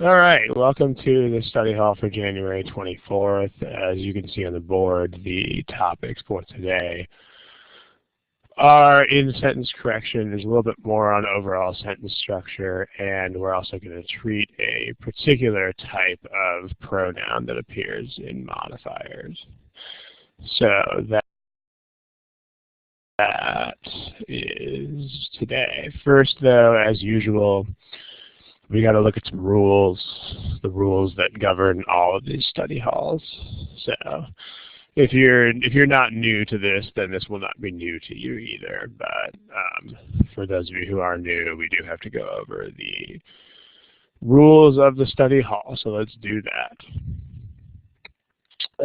All right, welcome to the study hall for January 24th. As you can see on the board, the topics for today are in sentence correction. There's a little bit more on overall sentence structure, and we're also going to treat a particular type of pronoun that appears in modifiers. So that is today. First, though, as usual, we got to look at some rules, the rules that govern all of these study halls. So if you're not new to this, then this will not be new to you either. But for those of you who are new, we do have to go over the rules of the study hall. So let's do that.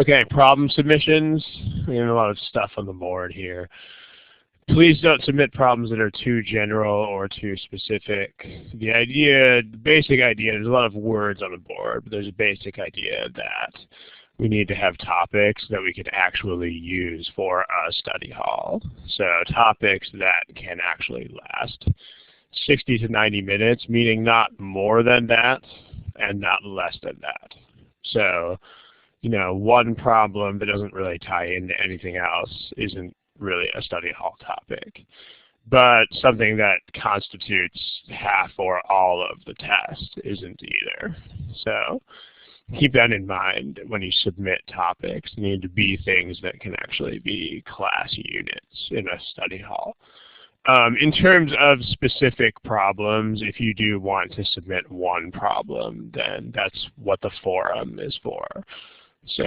Okay, problem submissions. We have a lot of stuff on the board here. Please don't submit problems that are too general or too specific. The basic idea, there's a lot of words on the board, but there's a basic idea that we need to have topics that we can actually use for a study hall. So topics that can actually last 60 to 90 minutes, meaning not more than that and not less than that. So, one problem that doesn't really tie into anything else isn't really a study hall topic, but something that constitutes half or all of the test isn't either. So keep that in mind when you submit topics. They need to be things that can actually be class units in a study hall. In terms of specific problems, if you do want to submit one problem, then that's what the forum is for. So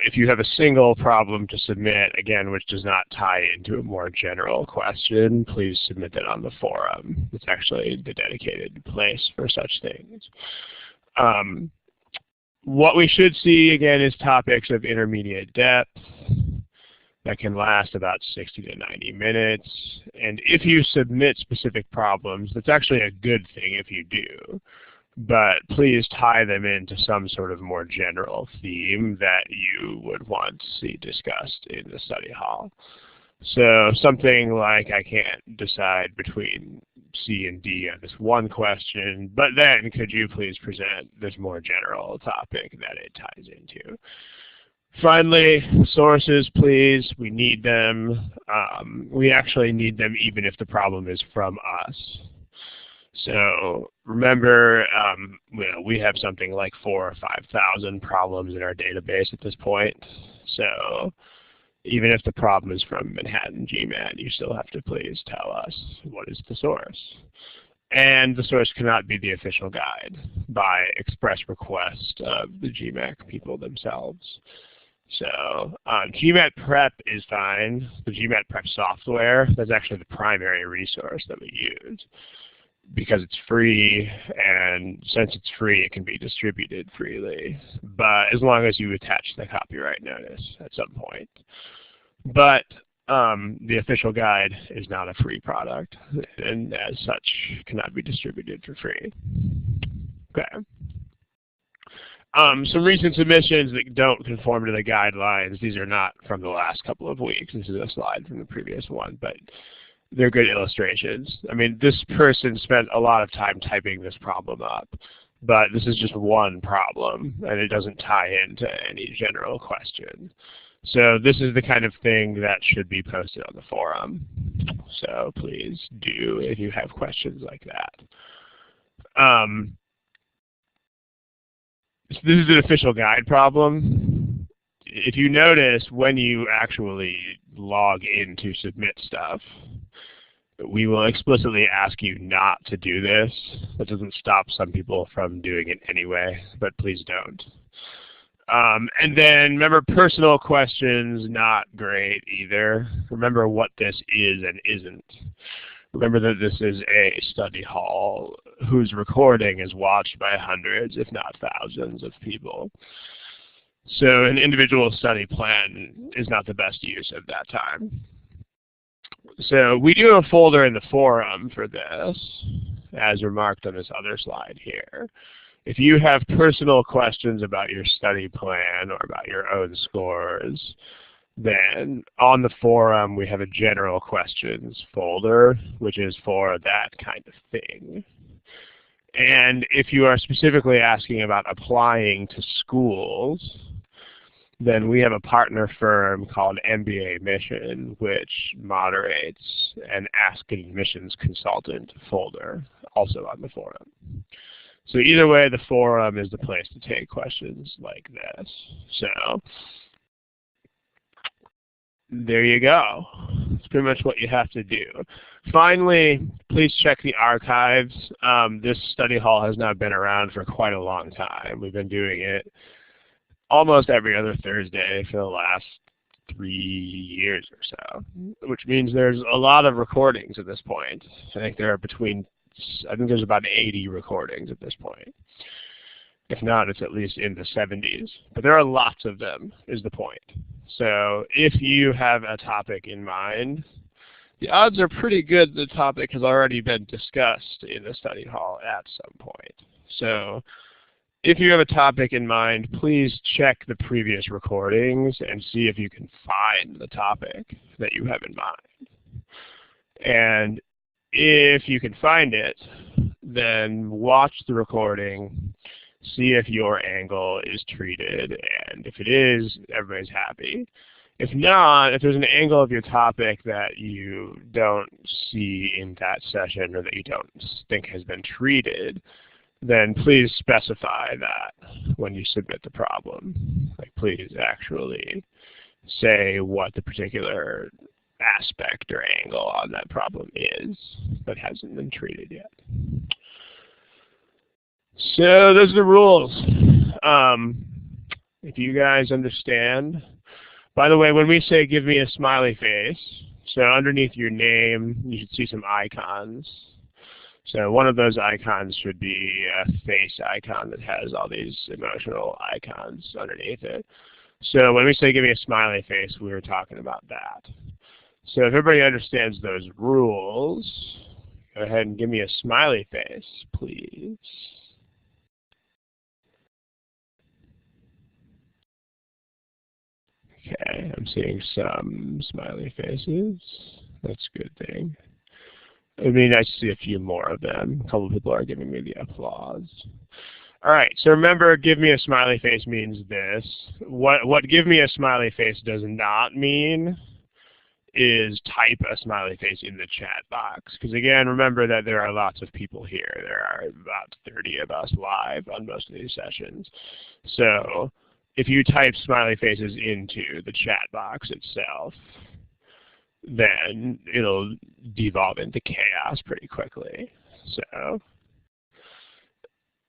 if you have a single problem to submit, again, which does not tie into a more general question, please submit that on the forum. It's actually the dedicated place for such things. What we should see, again, is topics of intermediate depth that can last about 60 to 90 minutes. And if you submit specific problems, that's actually a good thing if you do. But please tie them into some sort of more general theme that you would want to see discussed in the study hall. So something like, I can't decide between C and D on this one question, but then could you please present this more general topic that it ties into? Finally, sources, please. We need them. We actually need them even if the problem is from us. So remember, we have something like 4,000 or 5,000 problems in our database at this point. So even if the problem is from Manhattan GMAT, you still have to please tell us what is the source. And the source cannot be the official guide by express request of the GMAT people themselves. So GMAT Prep is fine. The GMAT Prep software, that's actually the primary resource that we use, because it's free, and since it's free, it can be distributed freely, but as long as you attach the copyright notice at some point. But the official guide is not a free product, and as such, cannot be distributed for free. Okay. Some recent submissions that don't conform to the guidelines. These are not from the last couple of weeks. This is a slide from the previous one, but they're good illustrations. I mean, this person spent a lot of time typing this problem up, but this is just one problem, and it doesn't tie into any general question. So this is the kind of thing that should be posted on the forum. So please do if you have questions like that. This is an official guide problem. If you notice, when you actually log in to submit stuff, we will explicitly ask you not to do this. That doesn't stop some people from doing it anyway, but please don't. And then remember, personal questions, not great either. Remember what this is and isn't. Remember that this is a study hall whose recording is watched by hundreds, if not thousands, of people. So an individual study plan is not the best use of that time. So we do have a folder in the forum for this, as remarked on this other slide here. If you have personal questions about your study plan or about your own scores, then on the forum we have a general questions folder, which is for that kind of thing. And if you are specifically asking about applying to schools, then we have a partner firm called MBA Mission, which moderates an Ask an Admissions Consultant folder, also on the forum. So either way, the forum is the place to take questions like this. So there you go. That's pretty much what you have to do. Finally, please check the archives. This study hall has now been around for quite a long time. We've been doing it almost every other Thursday for the last 3 years or so, which means there's a lot of recordings at this point. I think there's about 80 recordings at this point. If not, it's at least in the 70s. But there are lots of them, is the point. So if you have a topic in mind, the odds are pretty good the topic has already been discussed in the study hall at some point. So if you have a topic in mind, please check the previous recordings and see if you can find the topic that you have in mind. And if you can find it, then watch the recording, see if your angle is treated, and if it is, everybody's happy. If not, if there's an angle of your topic that you don't see in that session or that you don't think has been treated, then please specify that when you submit the problem. Like, please actually say what the particular aspect or angle on that problem is that hasn't been treated yet. So those are the rules. If you guys understand. By the way, when we say give me a smiley face, so underneath your name, you should see some icons. So one of those icons should be a face icon that has all these emotional icons underneath it. So when we say give me a smiley face, we were talking about that. So if everybody understands those rules, go ahead and give me a smiley face, please. Okay, I'm seeing some smiley faces. That's a good thing. It would be nice to see a few more of them. A couple of people are giving me the applause. All right, so remember, give me a smiley face means this. What give me a smiley face does not mean is type a smiley face in the chat box. Because again, remember that there are lots of people here. There are about 30 of us live on most of these sessions. So if you type smiley faces into the chat box itself, then it'll devolve into chaos pretty quickly. So,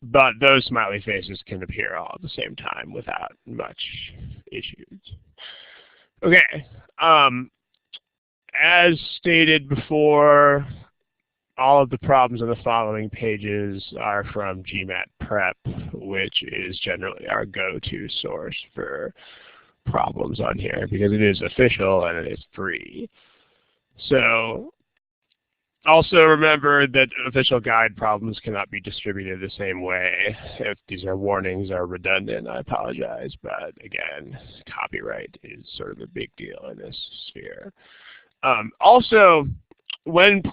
but those smiley faces can appear all at the same time without much issues. Okay. As stated before, all of the problems on the following pages are from GMAT Prep, which is generally our go-to source for problems on here because it is official and it is free. So also remember that official guide problems cannot be distributed the same way. If these are warnings are redundant, I apologize, but again, copyright is sort of a big deal in this sphere. Also, when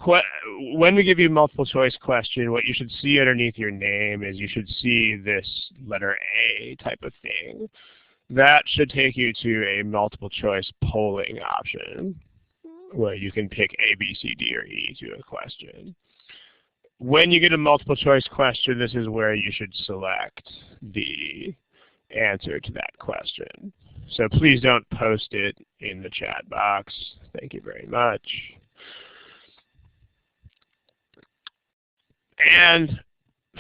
we give you a multiple choice question, what you should see underneath your name is you should see this letter A type of thing. That should take you to a multiple choice polling option where you can pick A, B, C, D, or E to a question. When you get a multiple choice question, this is where you should select the answer to that question. So please don't post it in the chat box. Thank you very much. And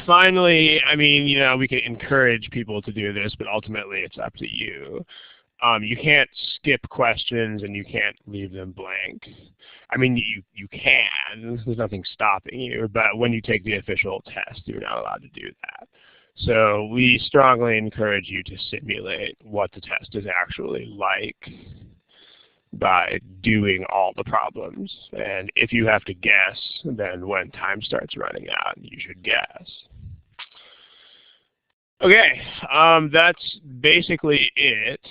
finally, I mean, you know, we can encourage people to do this, but ultimately it's up to you. You can't skip questions and you can't leave them blank. I mean, you can. There's nothing stopping you. But when you take the official test, you're not allowed to do that. So we strongly encourage you to simulate what the test is actually like by doing all the problems. And if you have to guess, then when time starts running out, you should guess. Okay, that's basically it.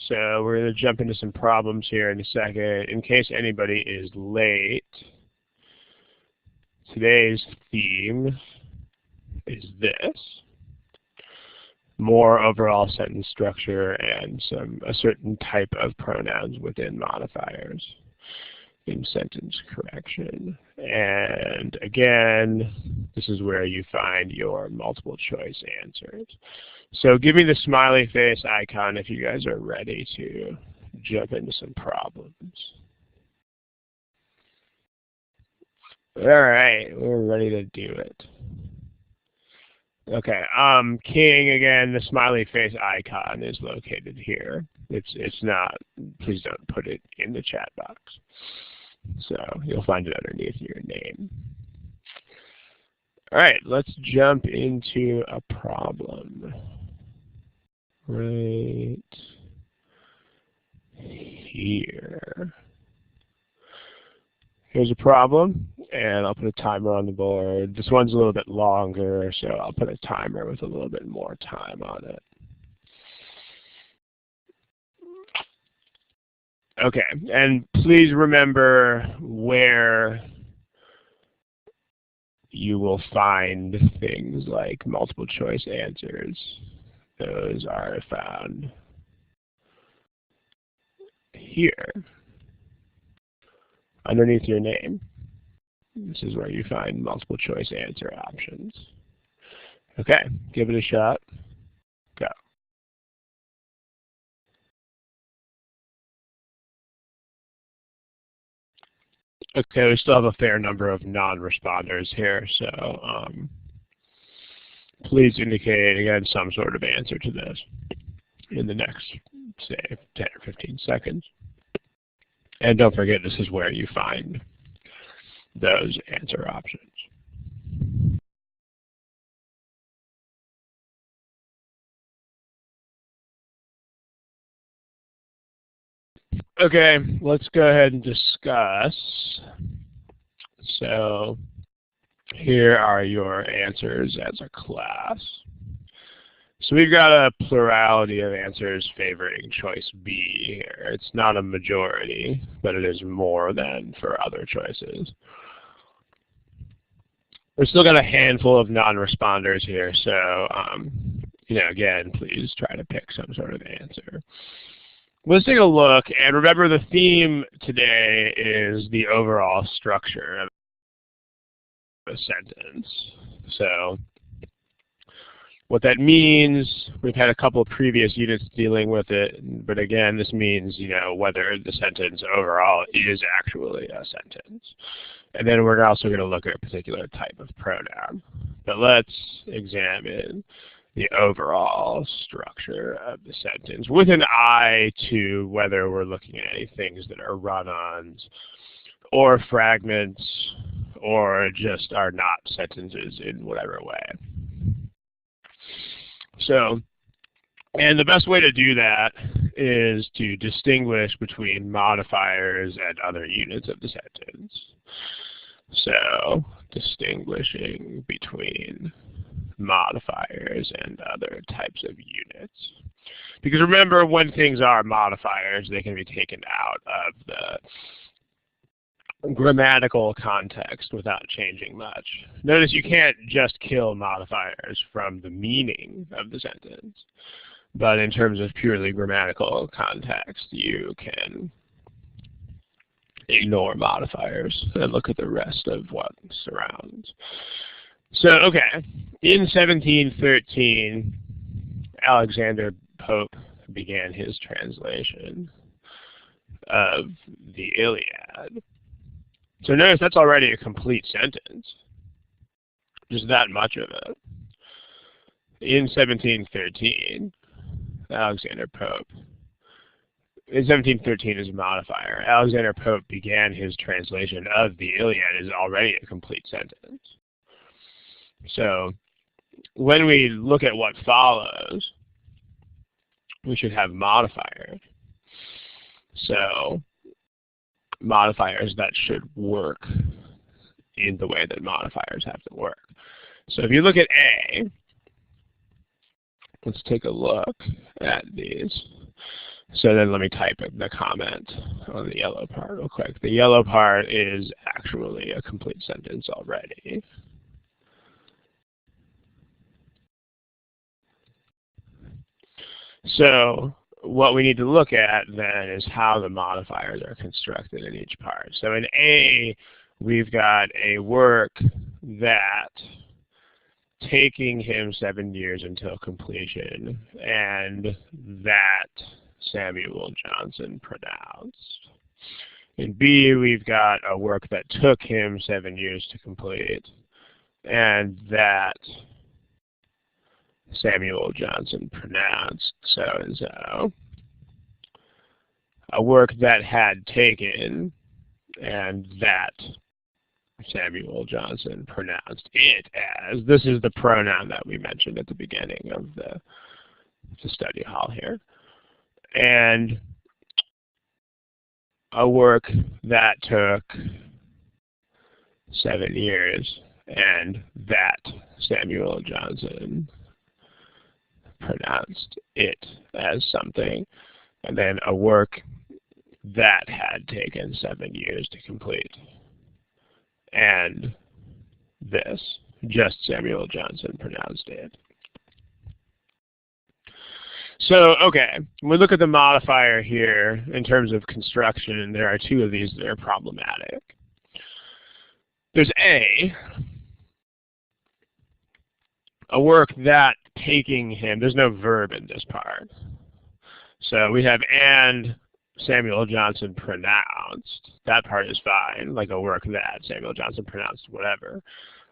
So we're going to jump into some problems here in a second. In case anybody is late, today's theme is this. More overall sentence structure and a certain type of pronouns within modifiers in sentence correction. And again, this is where you find your multiple choice answers. So give me the smiley face icon if you guys are ready to jump into some problems. All right, we're ready to do it. Okay, King, again, the smiley face icon is located here. It's not, please don't put it in the chat box. So you'll find it underneath your name. All right, let's jump into a problem. Right here. Here's a problem, and I'll put a timer on the board. This one's a little bit longer, so I'll put a timer with a little bit more time on it. Okay, and please remember where you will find things like multiple choice answers. Those are found here, underneath your name. This is where you find multiple choice answer options. Okay, give it a shot. Go. Okay, we still have a fair number of non-responders here, so please indicate, again, some sort of answer to this in the next, say, 10 or 15 seconds. And don't forget, this is where you find those answer options. Okay, let's go ahead and discuss. So here are your answers as a class. So we've got a plurality of answers favoring choice B here. It's not a majority, but it is more than for other choices. We've still got a handful of non-responders here, so again, please try to pick some sort of answer. Let's take a look, and remember the theme today is the overall structure of a sentence. So what that means, we've had a couple of previous units dealing with it, but again, this means, whether the sentence overall is actually a sentence. And then we're also going to look at a particular type of pronoun. But let's examine the overall structure of the sentence with an eye to whether we're looking at any things that are run-ons or fragments or just are not sentences in whatever way. So, and the best way to do that is to distinguish between modifiers and other units of the sentence. So, distinguishing between modifiers and other types of units. Because remember, when things are modifiers, they can be taken out of the grammatical context without changing much. Notice you can't just kill modifiers from the meaning of the sentence, but in terms of purely grammatical context, you can ignore modifiers and look at the rest of what surrounds. So, okay, in 1713, Alexander Pope began his translation of the Iliad. So notice that's already a complete sentence, just that much of it. In 1713, Alexander Pope, in 1713 is a modifier. Alexander Pope began his translation of the Iliad is already a complete sentence. So when we look at what follows, we should have modifiers. So modifiers that should work in the way that modifiers have to work. So if you look at A, let's take a look at these. So then let me type the comment on the yellow part real quick. The yellow part is actually a complete sentence already. So what we need to look at then is how the modifiers are constructed in each part. So in A, we've got a work that taking him 7 years until completion, and that Samuel Johnson pronounced. In B, we've got a work that took him 7 years to complete, and that Samuel Johnson pronounced so-and-so. A work that had taken, and that Samuel Johnson pronounced it as, this is the pronoun that we mentioned at the beginning of the study hall here, and a work that took 7 years, and that Samuel Johnson pronounced it as something, and then a work that had taken 7 years to complete, and this, just Samuel Johnson pronounced it. So, okay, when we look at the modifier here in terms of construction, there are two of these that are problematic. There's a work that taking him, there's no verb in this part. So we have and Samuel Johnson pronounced. That part is fine, like a work that Samuel Johnson pronounced, whatever.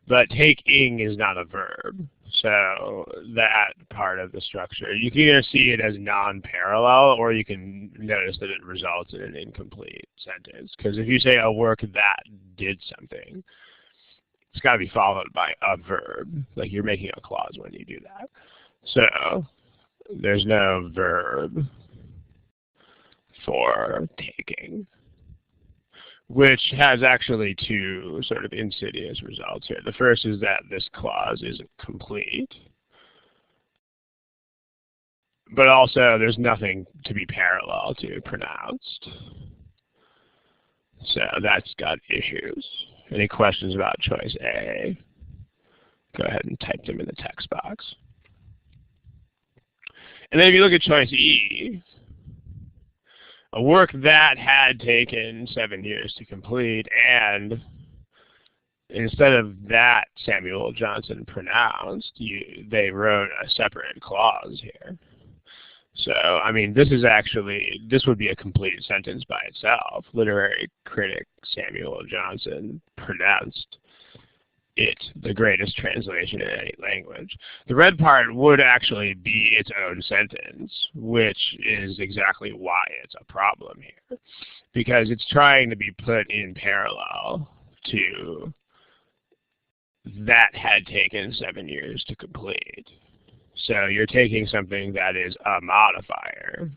But taking is not a verb. So that part of the structure, you can either see it as non-parallel, or you can notice that it results in an incomplete sentence. Because if you say a work that did something, it's got to be followed by a verb. Like you're making a clause when you do that. So there's no verb for taking, which has actually two sort of insidious results here. The first is that this clause isn't complete, but also there's nothing to be parallel to pronounced. So that's got issues. Any questions about choice A? Go ahead and type them in the text box. And then if you look at choice E, a work that had taken 7 years to complete, and instead of that Samuel Johnson pronounced, they wrote a separate clause here. So, I mean, this would be a complete sentence by itself. Literary critic Samuel Johnson pronounced it the greatest translation in any language. The red part would actually be its own sentence, which is exactly why it's a problem here. Because it's trying to be put in parallel to that had taken 7 years to complete. So you're taking something that is a modifier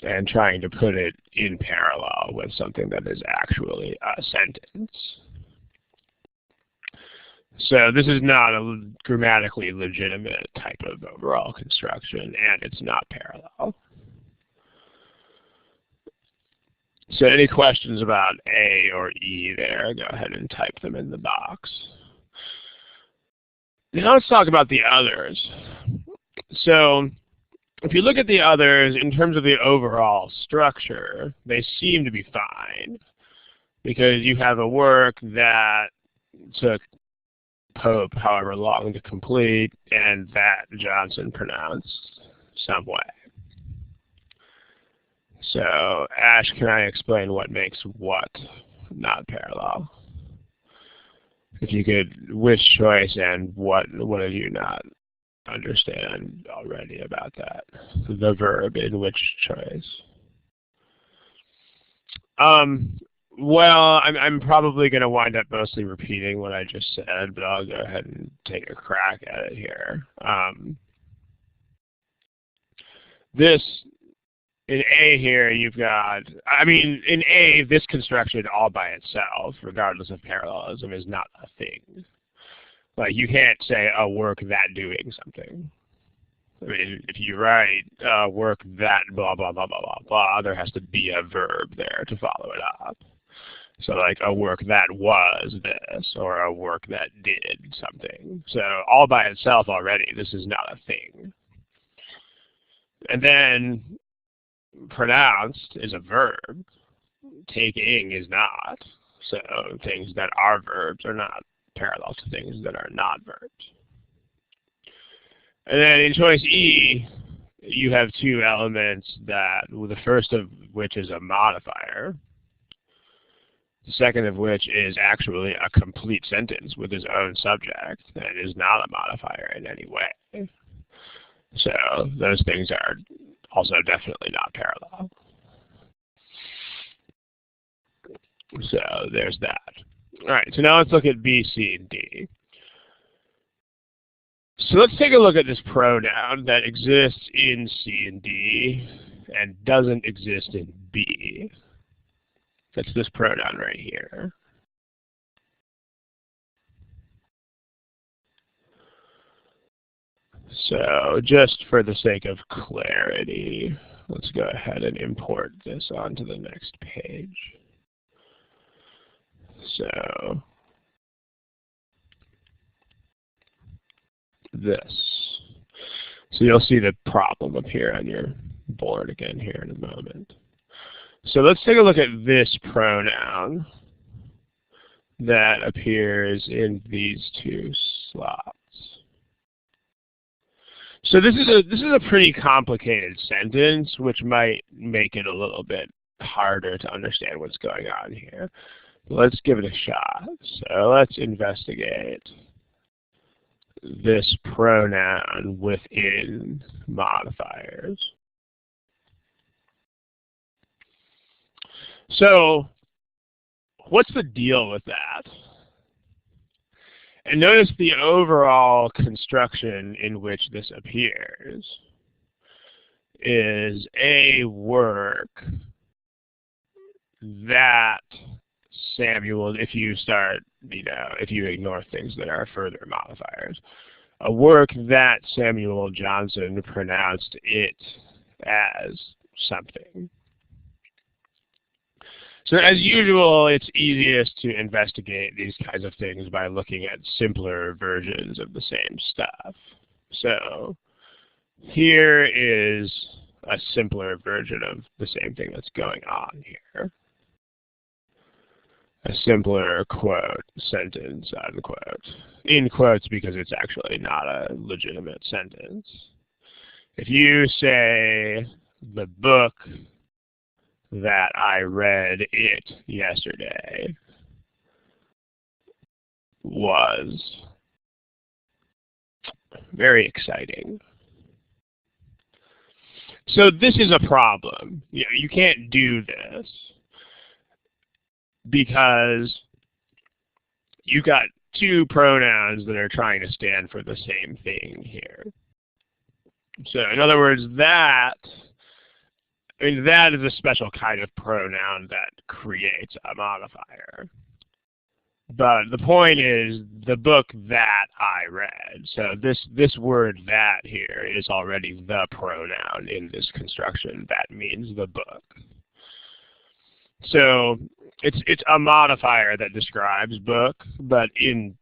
and trying to put it in parallel with something that is actually a sentence. So this is not a grammatically legitimate type of overall construction, and it's not parallel. So any questions about A or E there, go ahead and type them in the box. Now let's talk about the others. So if you look at the others in terms of the overall structure, they seem to be fine, because you have a work that took Pope however long to complete, and that Johnson pronounced some way. So Ash, can I explain what makes what not parallel? If you could, which choice and what do you not understand already about that? The verb in which choice? Well, I'm probably going to wind up mostly repeating what I just said, but I'll go ahead and take a crack at it here. In A here, you've got, in A, this construction all by itself, regardless of parallelism, is not a thing. Like, you can't say a work that doing something. I mean, if you write work that blah, blah, blah, blah, blah, blah, there has to be a verb there to follow it up. So like a work that was this, or a work that did something. So all by itself already, this is not a thing. And then pronounced is a verb. Taking is not. So things that are verbs are not parallel to things that are not verbs. And then in choice E, you have two elements that, well, the first of which is a modifier. The second of which is actually a complete sentence with its own subject and is not a modifier in any way. So those things are also definitely not parallel. So there's that. All right, so now let's look at B, C, and D. So let's take a look at this pronoun that exists in C and D and doesn't exist in B. That's this pronoun right here. So just for the sake of clarity, let's go ahead and import this onto the next page. So this. So you'll see the problem up here on your board again here in a moment. So let's take a look at this pronoun that appears in these two slots. So this is a pretty complicated sentence, which might make it a little bit harder to understand what's going on here. Let's give it a shot. So let's investigate this pronoun within modifiers. So what's the deal with that? And notice the overall construction in which this appears is a work that Samuel, if you start, if you ignore things that are further modifiers, a work that Samuel Johnson pronounced it as something. So as usual, it's easiest to investigate these kinds of things by looking at simpler versions of the same stuff. So here is a simpler version of the same thing that's going on here. A simpler quote, sentence, unquote. In quotes because it's actually not a legitimate sentence. If you say, the book that I read it yesterday was very exciting. So this is a problem. You can't do this because you've got two pronouns that are trying to stand for the same thing here. So in other words, that is a special kind of pronoun that creates a modifier. But the point is the book that I read. So this word that here is already the pronoun in this construction. That means the book. So it's a modifier that describes book, but in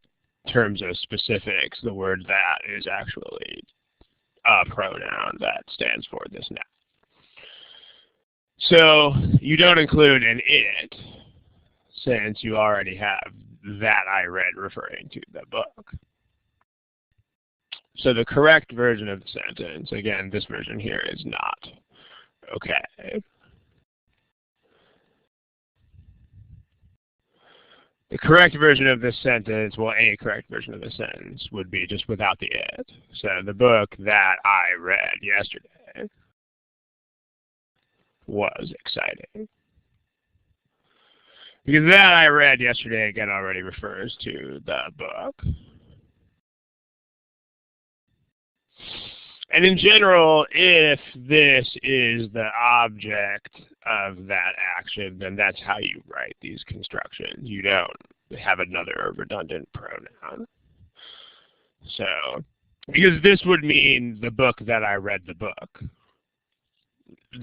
terms of specifics, the word that is actually a pronoun that stands for this noun. So you don't include an it, since you already have that I read referring to the book. So the correct version of the sentence, again, this version here is not okay. The correct version of this sentence, well, a correct version of the sentence would be just without the it. So the book that I read yesterday was exciting. Because that I read yesterday, again, already refers to the book. And in general, if this is the object of that action, then that's how you write these constructions. You don't have another redundant pronoun. So, because this would mean the book that I read the book.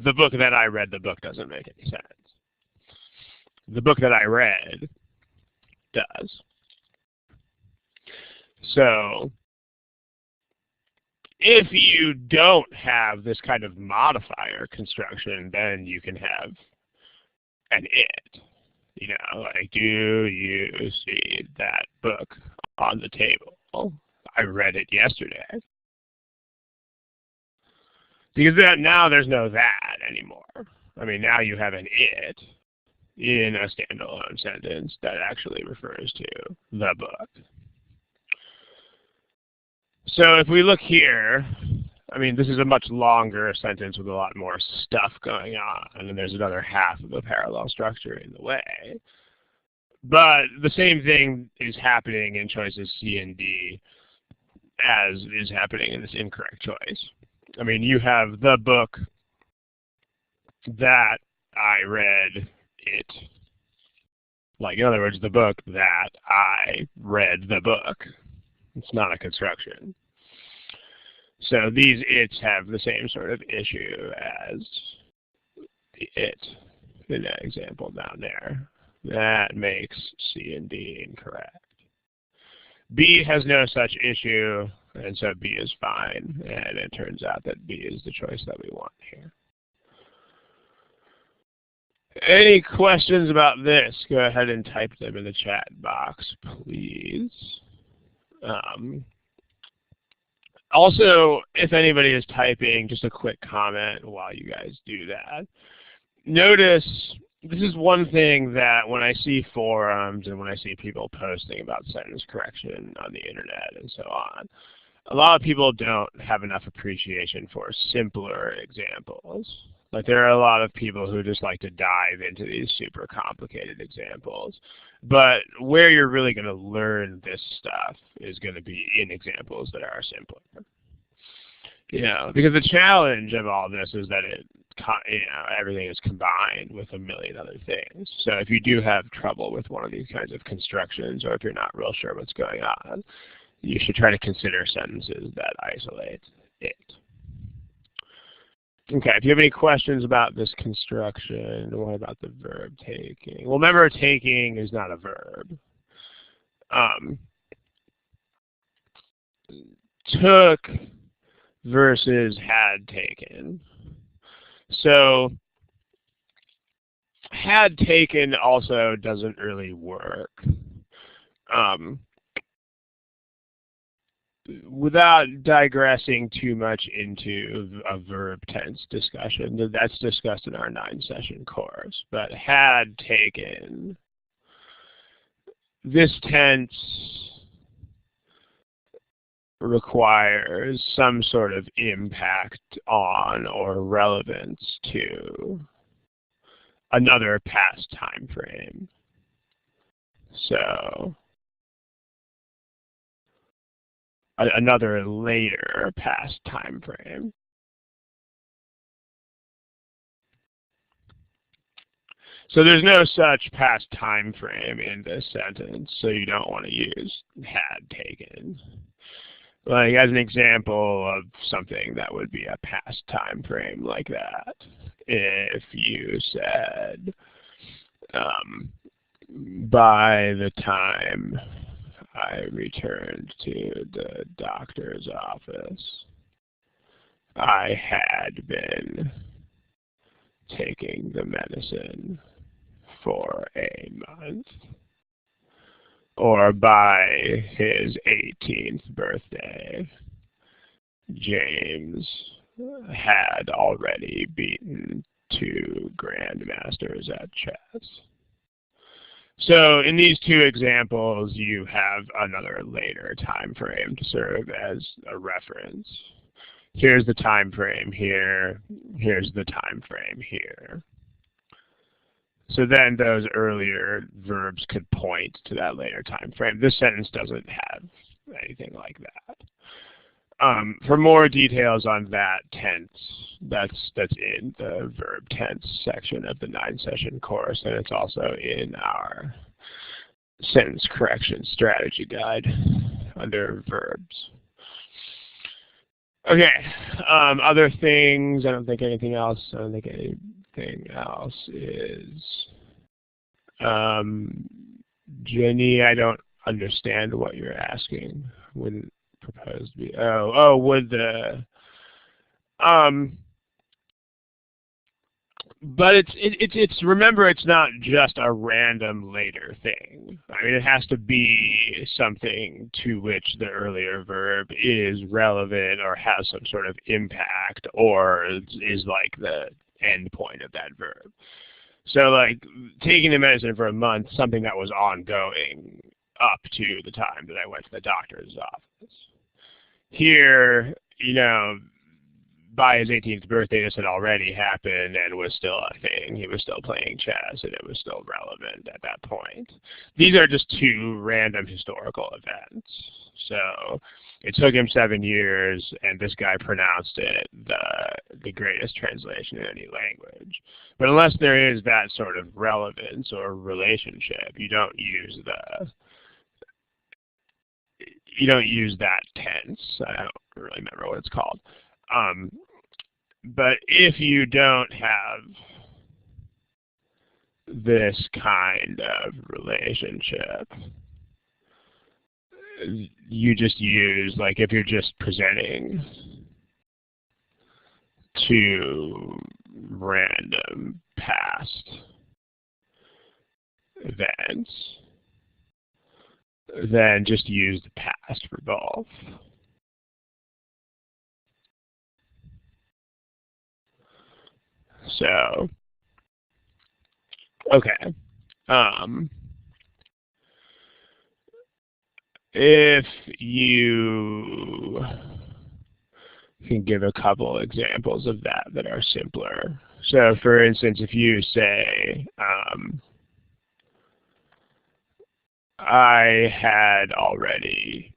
The book that I read the book doesn't make any sense. The book that I read does. So If you don't have this kind of modifier construction, then you can have an it. You know, like, do you see that book on the table? I read it yesterday. Because now there's no that anymore. I mean, now you have an it in a standalone sentence that actually refers to the book. So if we look here, I mean, this is a much longer sentence with a lot more stuff going on, and there's another half of a parallel structure in the way. But the same thing is happening in choices C and D as is happening in this incorrect choice. I mean, you have the book that I read it. Like, in other words, the book that I read the book. It's not a construction. So these its have the same sort of issue as the it in that example down there. That makes C and D incorrect. B has no such issue, and so B is fine. And it turns out that B is the choice that we want here. Any questions about this? Go ahead and type them in the chat box, please. Also, if anybody is typing, just a quick comment while you guys do that. Notice, this is one thing that when I see forums and when I see people posting about sentence correction on the internet and so on, a lot of people don't have enough appreciation for simpler examples. Like, there are a lot of people who just like to dive into these super complicated examples. But where you're really going to learn this stuff is going to be in examples that are simpler. You know, because the challenge of all this is that everything is combined with a million other things. So if you do have trouble with one of these kinds of constructions, or if you're not real sure what's going on, you should try to consider sentences that isolate it. Okay, if you have any questions about this construction, what about the verb taking? Well, remember, taking is not a verb. Took versus had taken. So had taken also doesn't really work. Without digressing too much into a verb tense discussion, that's discussed in our 9-session course, but had taken, this tense requires some sort of impact on or relevance to another past time frame. So another later past time frame. So there's no such past time frame in this sentence, so you don't want to use had taken. Like, as an example of something that would be a past time frame like that, if you said, by the time I returned to the doctor's office, I had been taking the medicine for a month. Or by his 18th birthday, James had already beaten 2 grandmasters at chess. So in these 2 examples, you have another later time frame to serve as a reference. Here's the time frame here. Here's the time frame here. So then those earlier verbs could point to that later time frame. This sentence doesn't have anything like that. For more details on that tense, that's in the verb tense section of the 9-session course, and it's also in our sentence correction strategy guide under verbs. Okay, other things, I don't think anything else is, Jenny, I don't understand what you're asking. proposed to be? Oh, would the but it's remember, it's not just a random later thing. I mean, it has to be something to which the earlier verb is relevant or has some sort of impact or is like the end point of that verb. So like taking the medicine for a month, something that was ongoing up to the time that I went to the doctor's office. Here, by his 18th birthday, this had already happened and was still a thing. He was still playing chess, and it was still relevant at that point. These are just two random historical events. So it took him 7 years, and this guy pronounced it the greatest translation in any language. But unless there is that sort of relevance or relationship, you don't use that tense. I don't really remember what it's called. But if you don't have this kind of relationship, you just use, like if you're just presenting two random past events, then just use the past for both. So, okay. If you can give a couple examples of that are simpler. So, for instance, if you say, I had already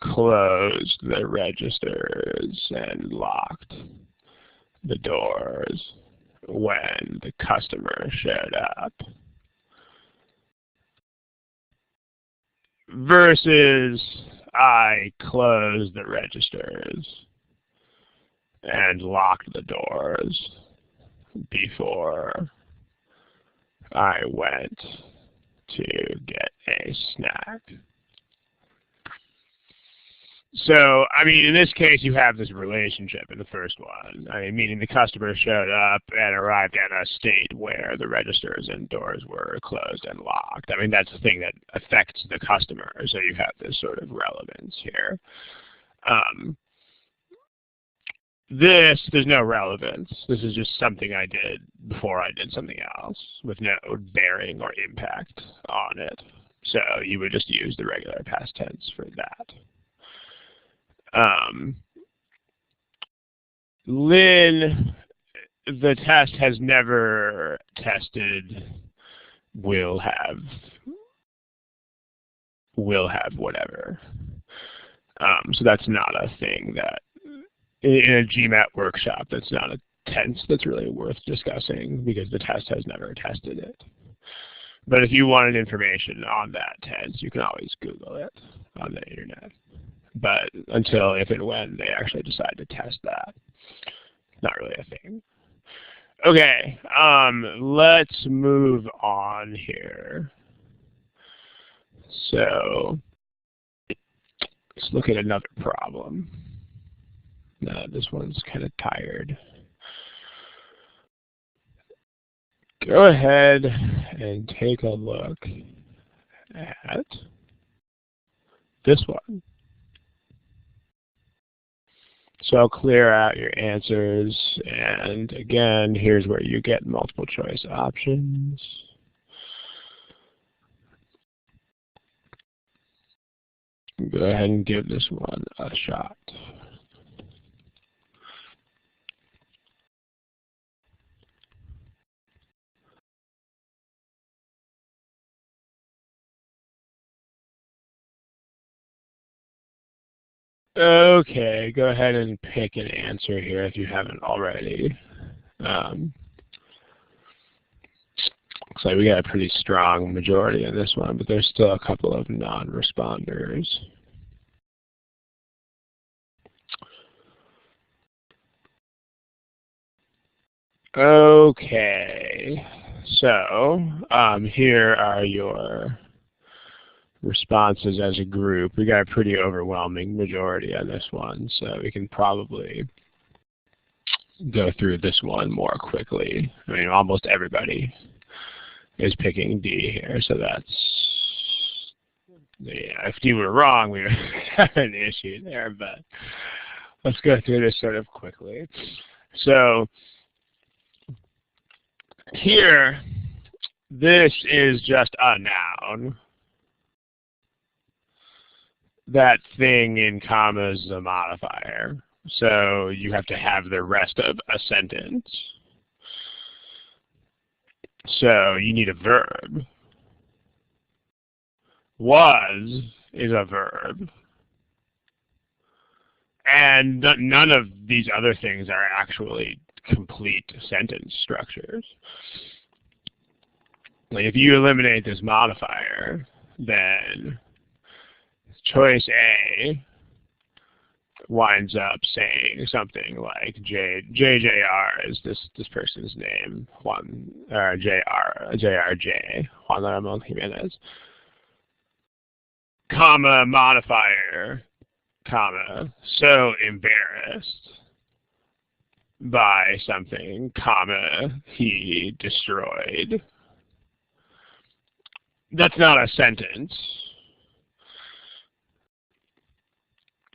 closed the registers and locked the doors when the customer showed up, versus I closed the registers and locked the doors before I went to get a snack. So, I mean, in this case, you have this relationship in the first one. I mean, meaning the customer showed up and arrived at a state where the registers and doors were closed and locked. I mean, that's the thing that affects the customer. So you have this sort of relevance here. There's no relevance. This is just something I did before I did something else with no bearing or impact on it. So you would just use the regular past tense for that. Lynn, the test has never tested will have whatever. So that's not a thing that, in a GMAT workshop, that's not a tense that's really worth discussing because the test has never tested it. But if you wanted information on that tense, you can always Google it on the internet. But until if and when they actually decide to test that, it's not really a thing. Okay, let's move on here. So let's look at another problem. This one's kind of tired. Go ahead and take a look at this one. So I'll clear out your answers, and again, here's where you get multiple choice options. Go ahead and give this one a shot. Okay, go ahead and pick an answer here if you haven't already. Looks like we got a pretty strong majority in this one, but there's still a couple of non-responders. Okay, so here are your responses as a group. We got a pretty overwhelming majority on this one, so we can probably go through this one more quickly. I mean, almost everybody is picking D here, so that's, yeah, if D were wrong, we would have an issue there, but let's go through this sort of quickly. So here, this is just a noun. That thing in commas is a modifier. So you have to have the rest of a sentence. So you need a verb. Was is a verb. And none of these other things are actually complete sentence structures. Like if you eliminate this modifier, then choice A winds up saying something like JJR is this person's name, Juan, or JRJ, Juan Ramon Jimenez, comma, modifier, comma, so embarrassed by something, comma, he destroyed. That's not a sentence.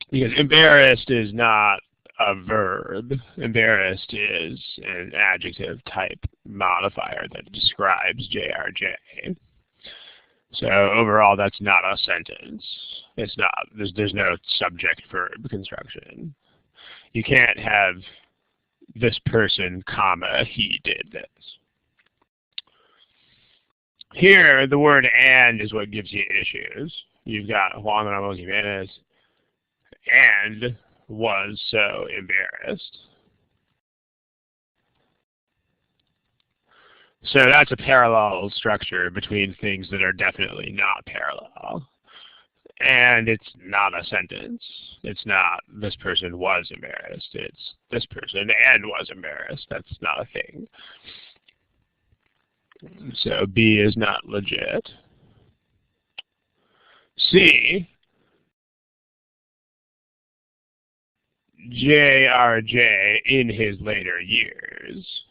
Because embarrassed is not a verb. Embarrassed is an adjective type modifier that describes JRJ. So overall, that's not a sentence. It's not. There's no subject-verb construction. You can't have this person, comma, he did this. Here, the word and is what gives you issues. You've got Juan Ramon Jimenez and was so embarrassed. So that's a parallel structure between things that are definitely not parallel. And it's not a sentence. It's not this person was embarrassed. It's this person and was embarrassed. That's not a thing. So B is not legit. C, JRJ in his later years.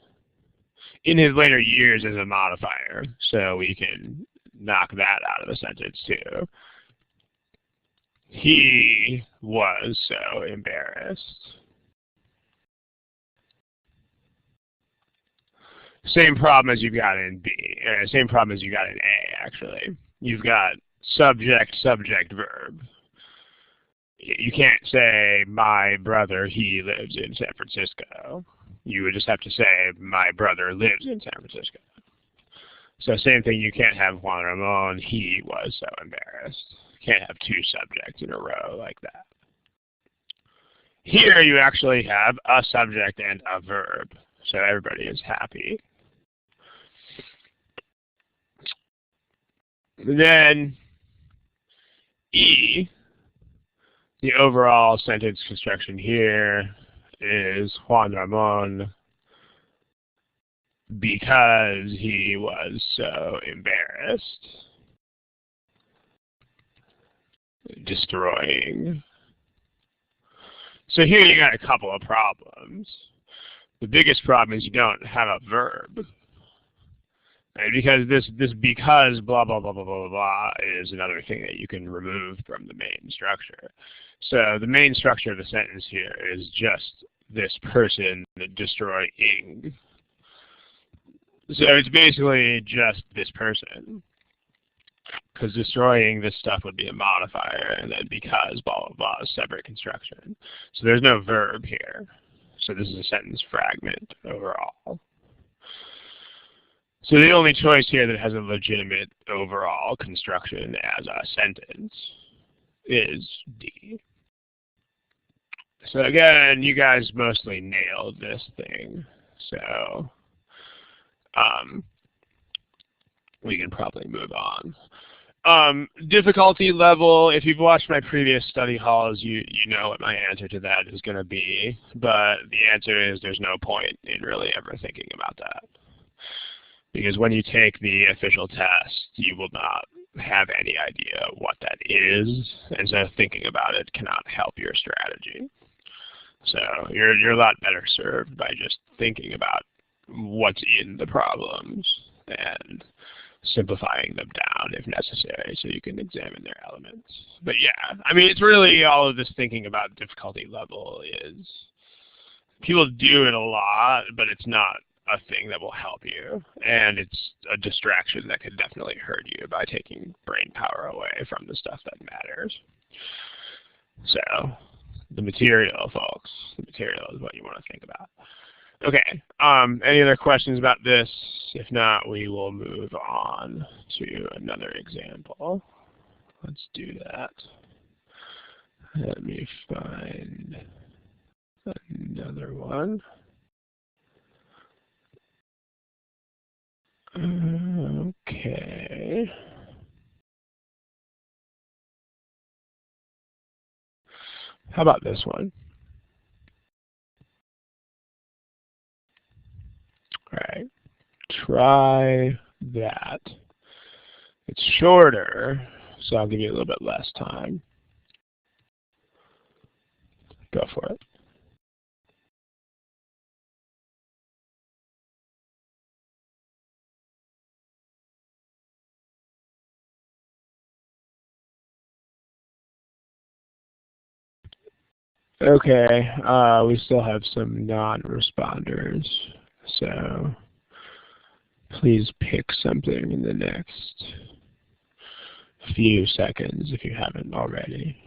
In his later years is a modifier, so we can knock that out of the sentence too. He was so embarrassed. Same problem as you've got in B. Same problem as you got in A, actually. You've got subject, subject, verb. You can't say, my brother, he lives in San Francisco. You would just have to say, my brother lives in San Francisco. So same thing, you can't have Juan Ramon, he was so embarrassed. You can't have two subjects in a row like that. Here you actually have a subject and a verb, so everybody is happy. Then E, the overall sentence construction here is Juan Ramon because he was so embarrassed. Destroying. So here you got a couple of problems. The biggest problem is you don't have a verb. Right? Because this because blah, blah, blah, blah, blah, blah is another thing that you can remove from the main structure. So the main structure of the sentence here is just this person destroying. So it's basically just this person. Because destroying this stuff would be a modifier, and then because blah, blah, blah is separate construction. So there's no verb here. So this is a sentence fragment overall. So the only choice here that has a legitimate overall construction as a sentence is D. So again, you guys mostly nailed this thing. So we can probably move on. Difficulty level, if you've watched my previous study halls, you know what my answer to that is going to be. But the answer is there's no point in really ever thinking about that. Because when you take the official test, you will not have any idea what that is, and so thinking about it cannot help your strategy. So you're a lot better served by just thinking about what's in the problems and simplifying them down if necessary so you can examine their elements. But yeah, I mean, it's really all of this thinking about difficulty level is, people do it a lot, but it's not a thing that will help you. And it's a distraction that can definitely hurt you by taking brain power away from the stuff that matters. So the material, folks, the material is what you want to think about. Okay, any other questions about this? If not, we will move on to another example. Let's do that. Let me find another one. Okay. How about this one? All right. Try that. It's shorter, so I'll give you a little bit less time. Go for it. Okay, we still have some non-responders, so please pick something in the next few seconds if you haven't already.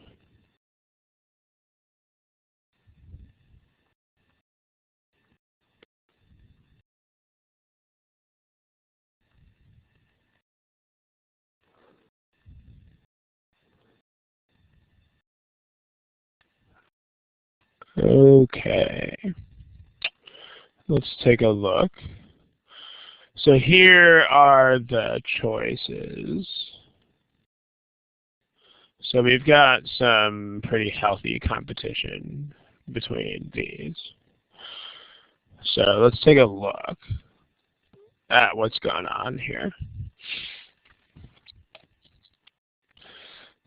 Okay, let's take a look. So here are the choices. So we've got some pretty healthy competition between these. So let's take a look at what's going on here.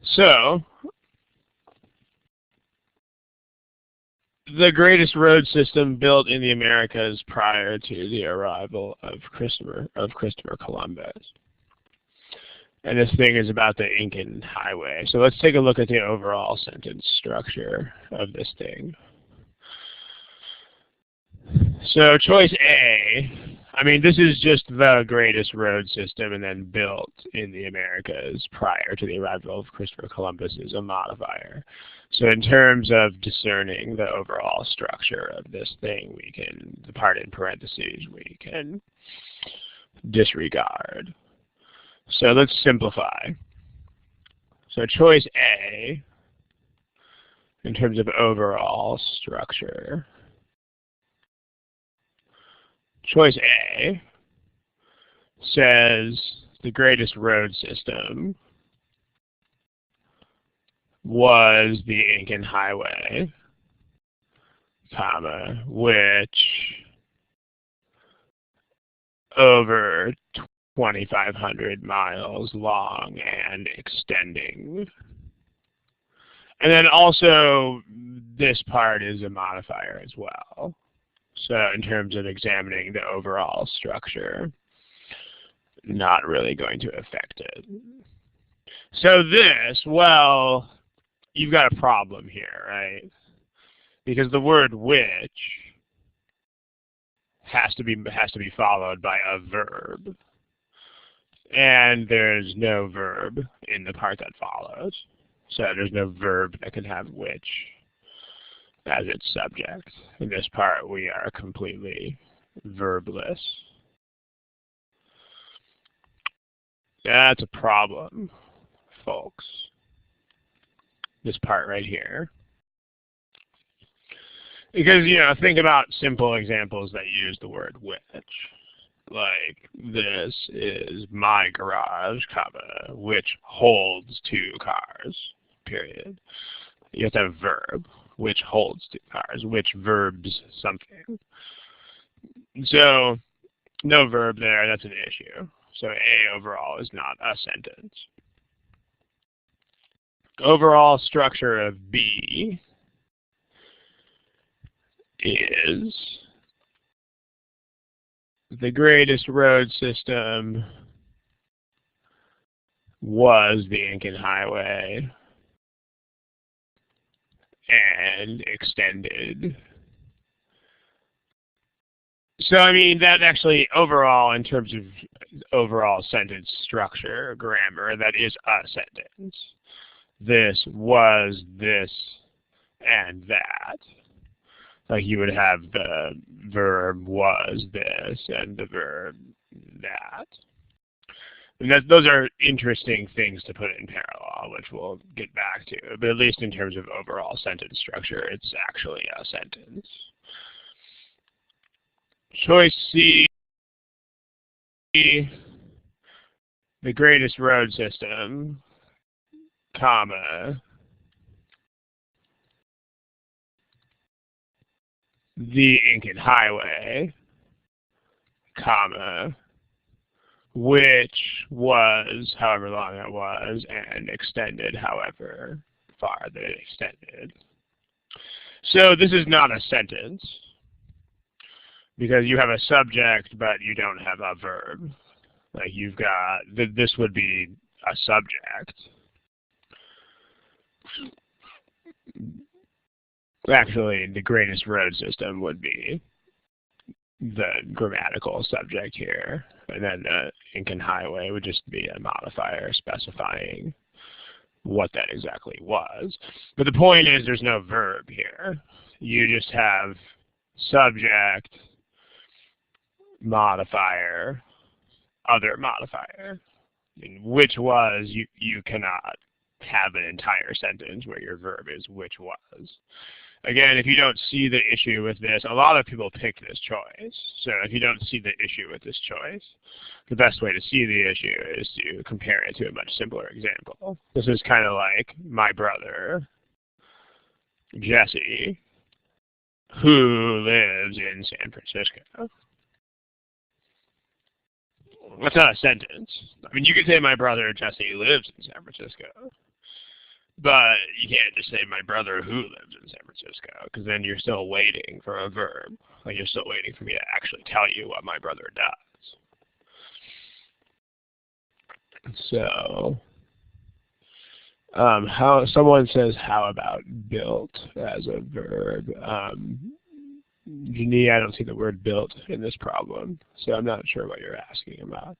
So the greatest road system built in the Americas prior to the arrival of Christopher Columbus. And this thing is about the Incan Highway. So let's take a look at the overall sentence structure of this thing. So choice A, I mean, this is just the greatest road system and then built in the Americas prior to the arrival of Christopher Columbus is a modifier. So in terms of discerning the overall structure of this thing, we can, the part in parentheses, we can disregard. So let's simplify. So choice A, in terms of overall structure, choice A says the greatest road system was the Incan Highway, comma, which over 2,500 miles long and extending. And then also this part is a modifier as well. So in terms of examining the overall structure, not really going to affect it. So this, well, you've got a problem here, right? Because the word which has to be followed by a verb. And there's no verb in the part that follows. So there's no verb that can have which as its subject. In this part, we are completely verbless. That's a problem, folks. This part right here. Because, you know, think about simple examples that use the word which. Like, this is my garage, comma, which holds 2 cars, period. You have to have a verb, which holds 2 cars, which verbs something. So, no verb there, that's an issue. So A overall is not a sentence. overall structure of B is the greatest road system was the Incan Highway and extended. So, I mean, that actually overall, in terms of overall sentence structure, grammar, that is a sentence. This was this and that. Like you would have the verb was this and the verb that. And those are interesting things to put in parallel, which we'll get back to. But at least in terms of overall sentence structure, it's actually a sentence. Choice C, the greatest road system, comma, the Incan Highway, comma, which was however long it was and extended however far that it extended. So this is not a sentence because you have a subject but you don't have a verb. Like you've got, this would be a subject. Actually, the greatest road system would be the grammatical subject here. And then the Incan Highway would just be a modifier specifying what that exactly was. But the point is there's no verb here. You just have subject, modifier, other modifier. And which was, you cannot have an entire sentence where your verb is which was. Again, if you don't see the issue with this, a lot of people pick this choice. So if you don't see the issue with this choice, the best way to see the issue is to compare it to a much simpler example. This is kind of like my brother, Jesse, who lives in San Francisco. That's not a sentence. I mean, you could say my brother Jesse lives in San Francisco. But you can't just say my brother who lives in San Francisco, because then you're still waiting for a verb. Like you're still waiting for me to actually tell you what my brother does. So, how someone says, how about built as a verb? Janine, I don't see the word built in this problem, so I'm not sure what you're asking about.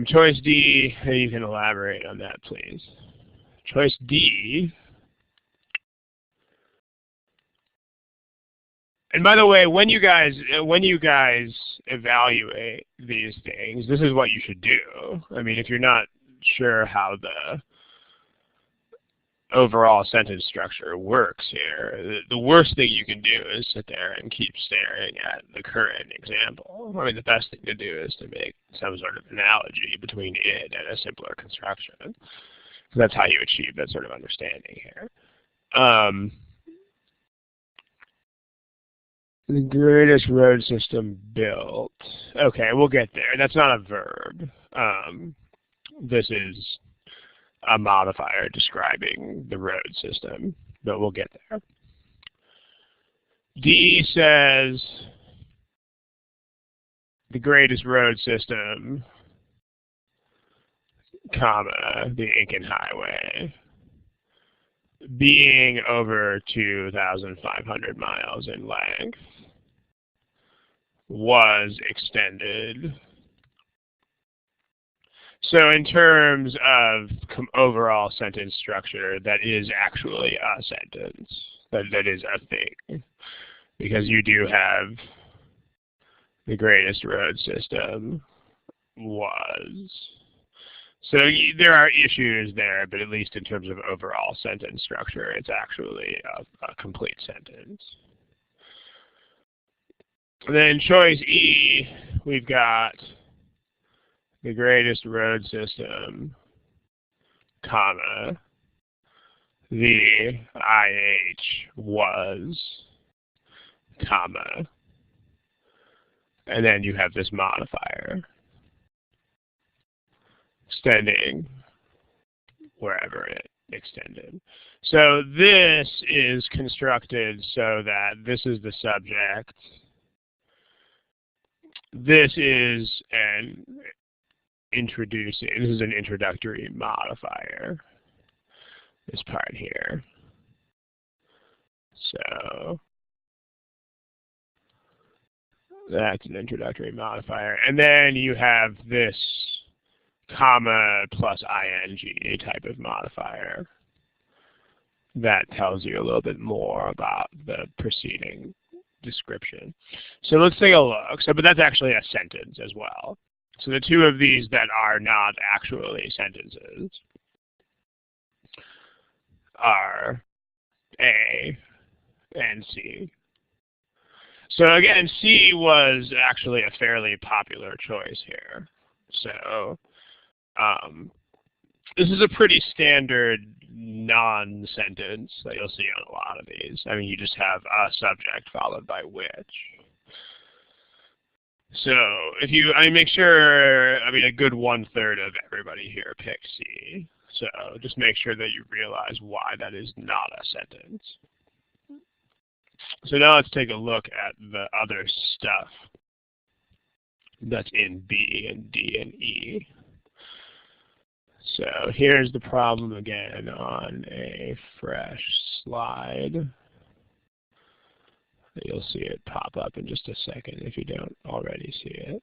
Choice D, you can elaborate on that, please. Choice D. And by the way, when you guys evaluate these things, this is what you should do. I mean, if you're not sure how the overall sentence structure works here, the worst thing you can do is sit there and keep staring at the current example. I mean, the best thing to do is to make some sort of analogy between it and a simpler construction. That's how you achieve that sort of understanding here. The greatest road system built. Okay, we'll get there. That's not a verb. This is a modifier describing the road system, but we'll get there. D says the greatest road system, comma, the Incan Highway, being over 2,500 miles in length, was extended. So in terms of overall sentence structure, that is actually a sentence. That is a thing. Because you do have the greatest road system was. So there are issues there, but at least in terms of overall sentence structure, it's actually a complete sentence. And then choice E, we've got the greatest road system, comma, the IH was, comma, and then you have this modifier, extending wherever it extended. So this is constructed so that this is the subject. This is an introductory modifier, this part here. So that's an introductory modifier. And then you have this comma plus ing type of modifier that tells you a little bit more about the preceding description. So let's take a look. But that's actually a sentence as well. So the two of these that are not actually sentences are A and C. So again, C was actually a fairly popular choice here. So this is a pretty standard non-sentence that you'll see on a lot of these. I mean, you just have a subject followed by which. So if you, make sure, a good 1/3 of everybody here picked C. So just make sure that you realize why that is not a sentence. So now let's take a look at the other stuff that's in B and D and E. So here's the problem again on a fresh slide. You'll see it pop up in just a second if you don't already see it.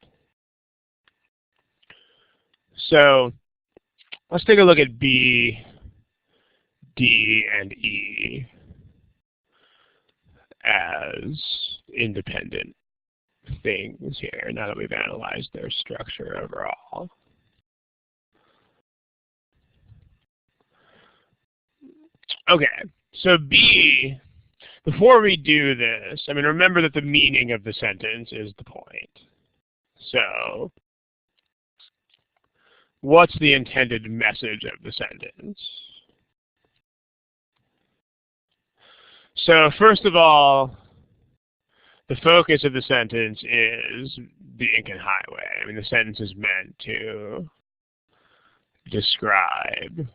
So let's take a look at B, D, and E as independent things here, now that we've analyzed their structure overall. Okay, so B, before we do this, remember that the meaning of the sentence is the point. So what's the intended message of the sentence? So first of all, the focus of the sentence is the Incan Highway. The sentence is meant to describe,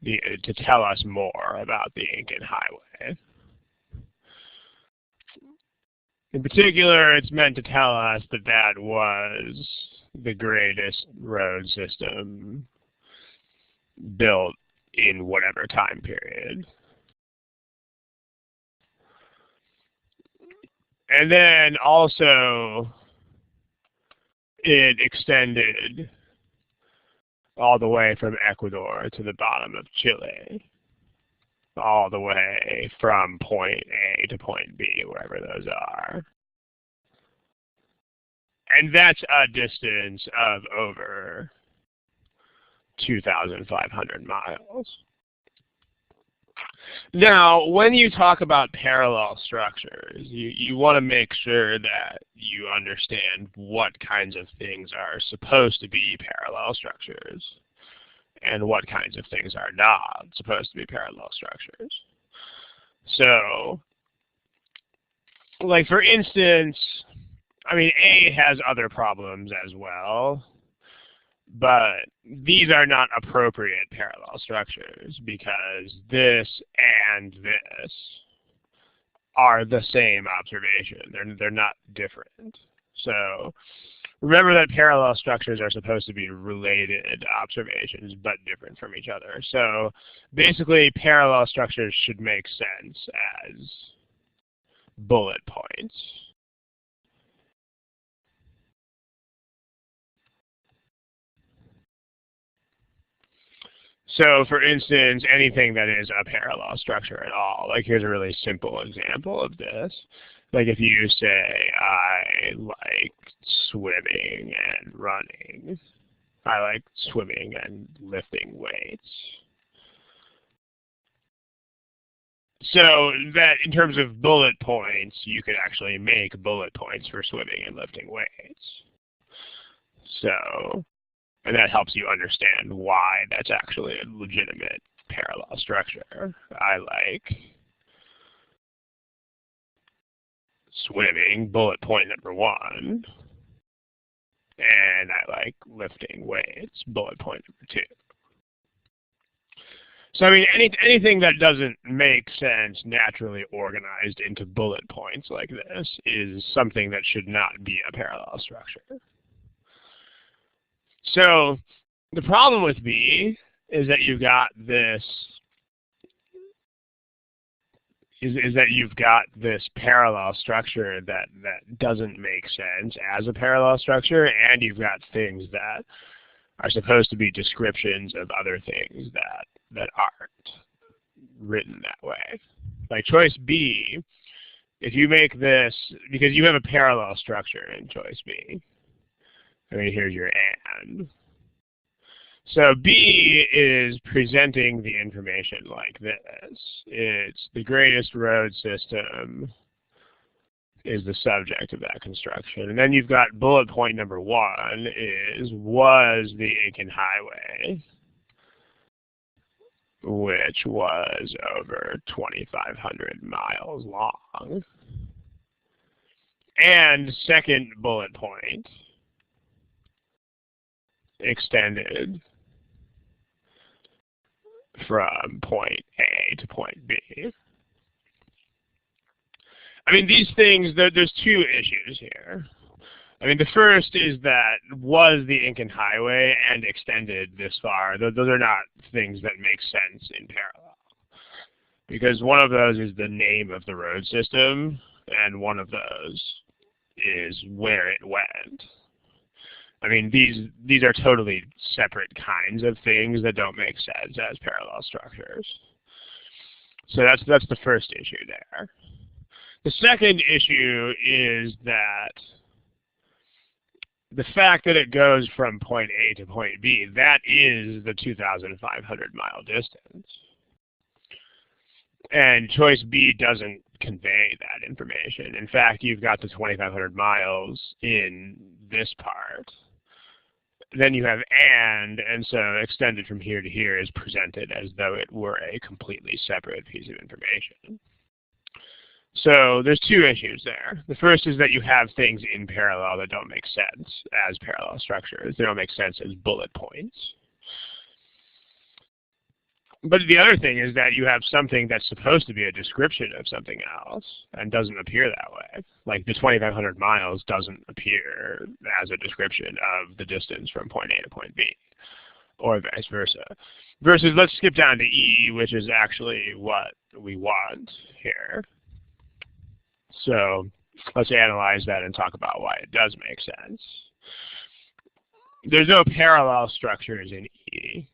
to tell us more about the Incan Highway. In particular, it's meant to tell us that that was the greatest road system built in whatever time period. And then also, it extended all the way from Ecuador to the bottom of Chile, all the way from point A to point B, wherever those are. And that's a distance of over 2,500 miles. Now, when you talk about parallel structures, you want to make sure that you understand what kinds of things are supposed to be parallel structures and what kinds of things are not supposed to be parallel structures. So, like for instance, A has other problems as well, but these are not appropriate parallel structures because this and this are the same observation. They're not different. So remember that parallel structures are supposed to be related observations but different from each other. So basically parallel structures should make sense as bullet points. So for instance, anything that is a parallel structure at all, like here's a really simple example of this. Like if you say, I like swimming and running. I like swimming and lifting weights. So that in terms of bullet points, you could actually make bullet points for swimming and lifting weights. So, and that helps you understand why that's actually a legitimate parallel structure. I like swimming, bullet point number 1. And I like lifting weights, bullet point number 2. So I mean, anything that doesn't make sense naturally organized into bullet points like this is something that should not be a parallel structure. So the problem with B is that you've got this that you've got this parallel structure that doesn't make sense as a parallel structure, and you've got things that are supposed to be descriptions of other things that aren't written that way. Like choice B, if you make this, because you have a parallel structure in choice B. I mean, here's your and. So B is presenting the information like this. It's the greatest road system is the subject of that construction. And then you've got bullet point number 1 is, was the Aiken Highway, which was over 2,500 miles long. And second bullet point, extended from point A to point B. I mean, these things, there's two issues here. I mean, the first is that was the Aiken Highway and extended this far. Those are not things that make sense in parallel. Because one of those is the name of the road system, and one of those is where it went. I mean, these are totally separate kinds of things that don't make sense as parallel structures. So that's the first issue there. The second issue is that the fact that it goes from point A to point B, that is the 2,500 mile distance. And choice B doesn't convey that information. In fact, you've got the 2,500 miles in this part. Then you have and so extended from here to here is presented as though it were a completely separate piece of information. So there's two issues there. The first is that you have things in parallel that don't make sense as parallel structures. They don't make sense as bullet points. But the other thing is that you have something that's supposed to be a description of something else and doesn't appear that way. Like the 2,500 miles doesn't appear as a description of the distance from point A to point B, or vice versa. Versus, let's skip down to E, which is actually what we want here. So let's analyze that and talk about why it does make sense. There's no parallel structures in E.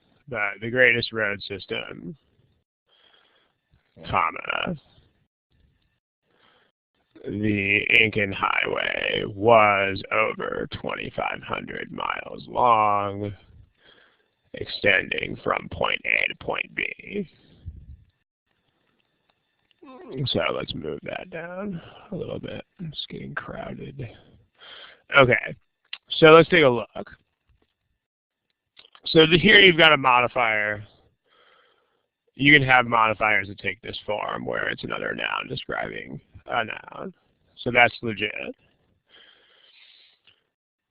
The greatest road system, comma, the Aiken Highway was over 2,500 miles long, extending from point A to point B. So let's move that down a little bit. It's getting crowded. Okay, so let's take a look. So here you've got a modifier. You can have modifiers that take this form where it's another noun describing a noun. So that's legit.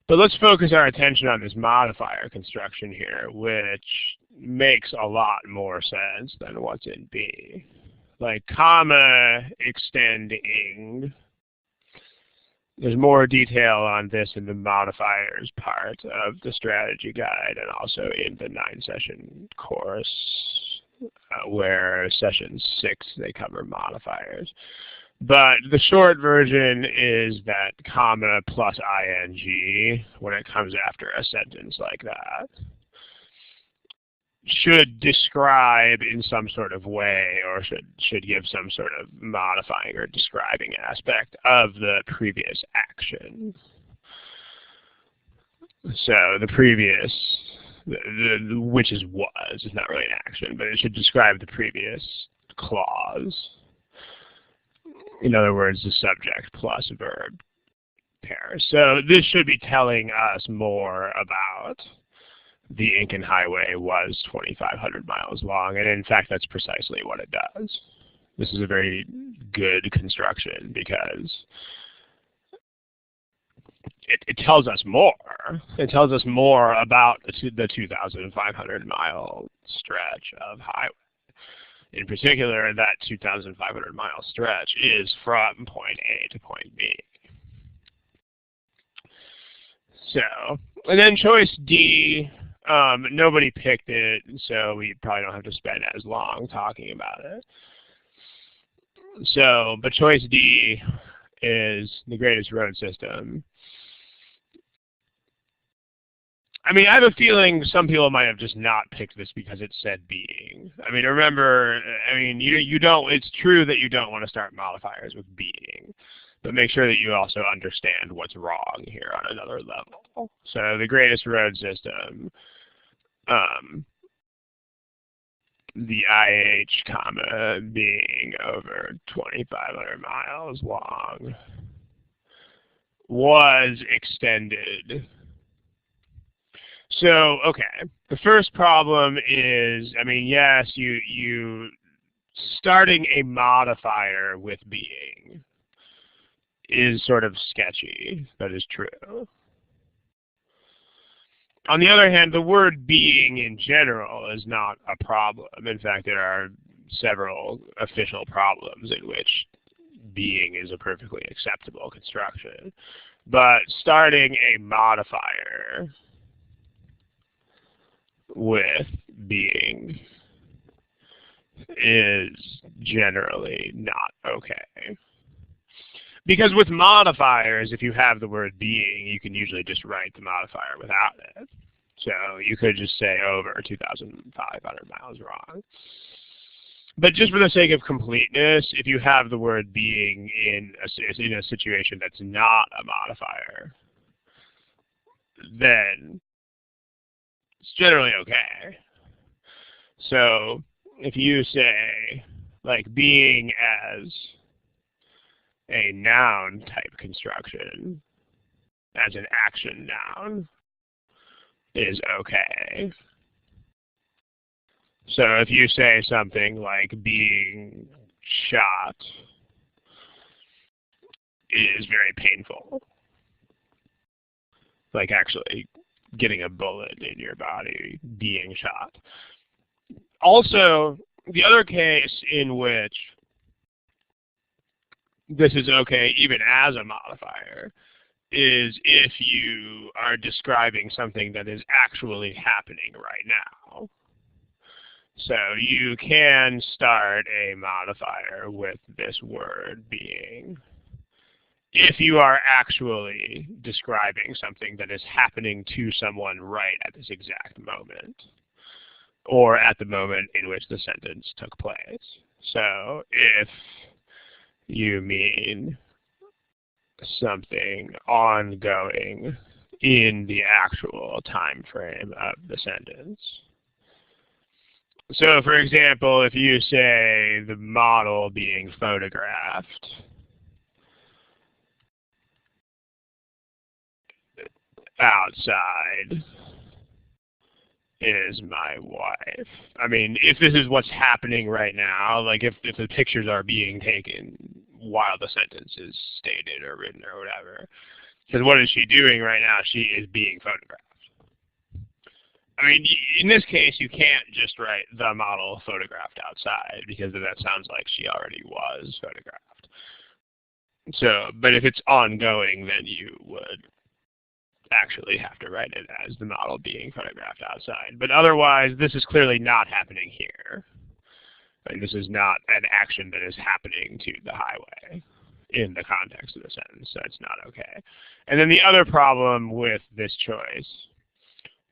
But let's focus our attention on this modifier construction here, which makes a lot more sense than what's in B. Like comma extending. There's more detail on this in the modifiers part of the strategy guide and also in the 9-session course where session 6 they cover modifiers. But the short version is that comma plus ing when it comes after a sentence like that should describe in some sort of way or should give some sort of modifying or describing aspect of the previous action. So the previous, which is was, is not really an action, but it should describe the previous clause. In other words, the subject plus verb pair. So this should be telling us more about the Aiken Highway was 2,500 miles long, and in fact, that's precisely what it does. This is a very good construction because it tells us more. It tells us more about the 2,500 mile stretch of highway. In particular, that 2,500-mile stretch is from point A to point B. So, and then choice D, nobody picked it, so we probably don't have to spend as long talking about it. So, but choice D is the greatest road system. I mean, I have a feeling some people might have just not picked this because it said being. I mean, remember, I mean, you don't, it's true that you don't want to start modifiers with being, but make sure that you also understand what's wrong here on another level. So the greatest road system, the IH comma being over 2,500 miles long was extended. So, okay, the first problem is, I mean, yes, you starting a modifier with being is sort of sketchy. That is true. On the other hand, the word being in general is not a problem. In fact, there are several official problems in which being is a perfectly acceptable construction. But starting a modifier with being is generally not okay. Because with modifiers, if you have the word being, you can usually just write the modifier without it. So you could just say over 2,500 miles wrong. But just for the sake of completeness, if you have the word being in a situation that's not a modifier, then it's generally okay. So if you say, like, being as a noun type construction, as an action noun, is okay. So if you say something like being shot is very painful, like actually getting a bullet in your body, being shot. Also, the other case in which this is okay even as a modifier is if you are describing something that is actually happening right now. So you can start a modifier with this word being if you are actually describing something that is happening to someone right at this exact moment, or at the moment in which the sentence took place. So if you mean something ongoing in the actual time frame of the sentence. So for example, if you say the model being photographed outside is my wife. I mean, if this is what's happening right now, like if the pictures are being taken while the sentence is stated or written or whatever, because what is she doing right now? She is being photographed. I mean, in this case, you can't just write the model photographed outside because that sounds like she already was photographed. So, but if it's ongoing, then you would actually have to write it as the model being photographed outside. But otherwise, this is clearly not happening here. And this is not an action that is happening to the highway in the context of the sentence, so it's not okay. And then the other problem with this choice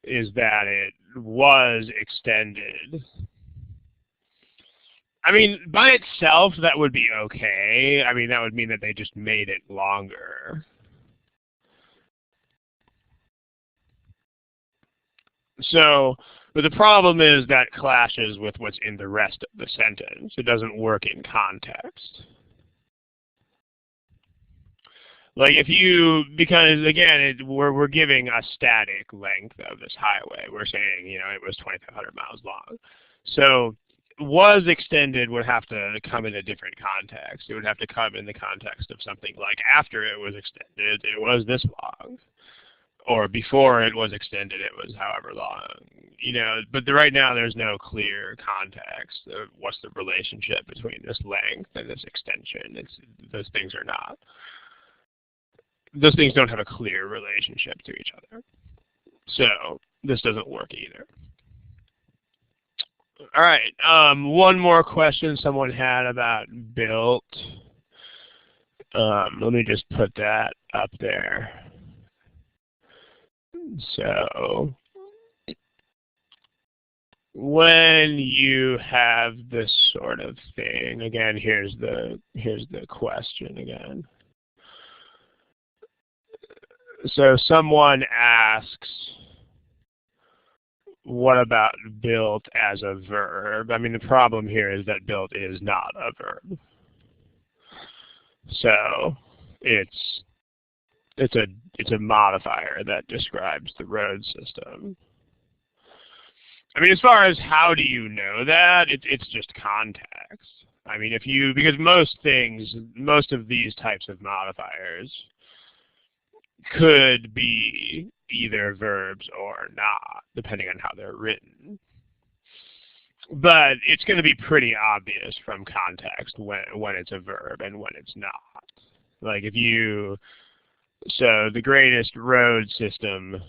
is that it was extended. I mean, by itself, that would be okay. I mean, that would mean that they just made it longer. So, but the problem is that clashes with what's in the rest of the sentence. It doesn't work in context. Like if you, because again, we're giving a static length of this highway. We're saying, you know, it was 2,500 miles long. So was extended would have to come in a different context. It would have to come in the context of something like after it was extended, it was this long. or before it was extended, it was however long. You know, but right now there's no clear context of what's the relationship between this length and this extension. Those things are not. Those things don't have a clear relationship to each other. So this doesn't work either. All right, one more question someone had about built. Let me just put that up there. So when you have this sort of thing, again, here's the question again. So someone asks, what about built as a verb? I mean, the problem here is that built is not a verb. So it's a modifier that describes the road system. I mean, as far as how do you know that, it's just context. I mean, because most of these types of modifiers could be either verbs or not, depending on how they're written. But it's going to be pretty obvious from context when it's a verb and when it's not. Like so the greatest road system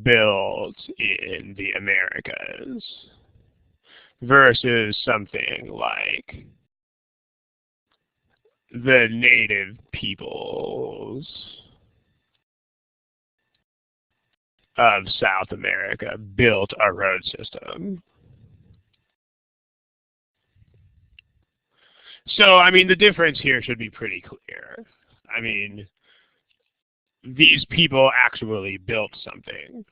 built in the Americas versus something like the native peoples of South America built a road system. So, I mean, the difference here should be pretty clear. I mean, these people actually built something.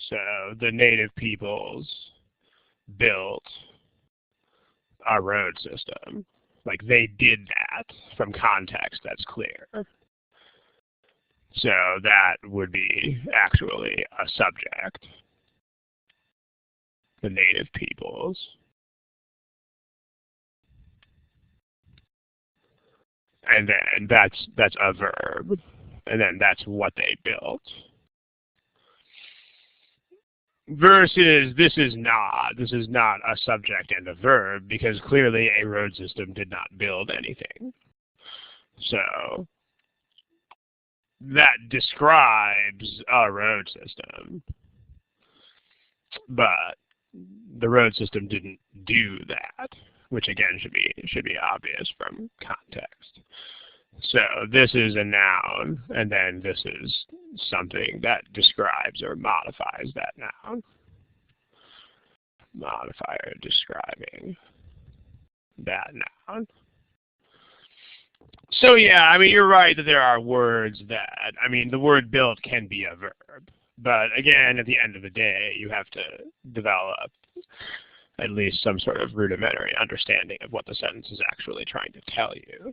So the native peoples built a road system. Like, they did that. From context, that's clear. So that would be actually a subject. The native peoples. And then that's a verb. And then that's what they built. Versus this is not a subject and a verb, because clearly a road system did not build anything. So that describes a road system, but the road system didn't do that, which again should be obvious from context. So this is a noun, and then this is something that describes or modifies that noun. Modifier describing that noun. So yeah, I mean, you're right that there are words that, I mean, the word built can be a verb. But again, at the end of the day, you have to develop at least some sort of rudimentary understanding of what the sentence is actually trying to tell you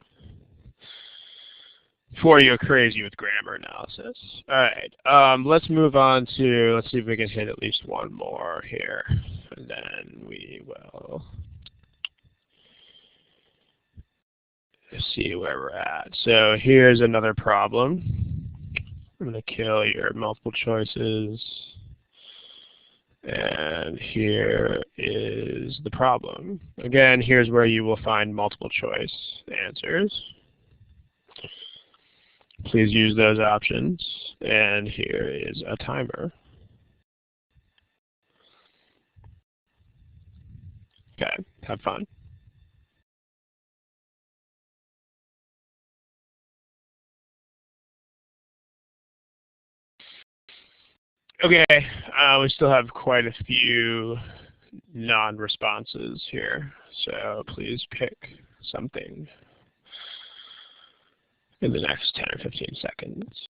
before you're crazy with grammar analysis. All right, let's move on to, let's see if we can hit at least one more here, and then we will see where we're at. So here's another problem. I'm going to kill your multiple choices. And here is the problem. Again, here's where you will find multiple choice answers. Please use those options. And here is a timer. Okay, have fun. Okay, we still have quite a few non-responses here, so please pick something in the next 10 or 15 seconds.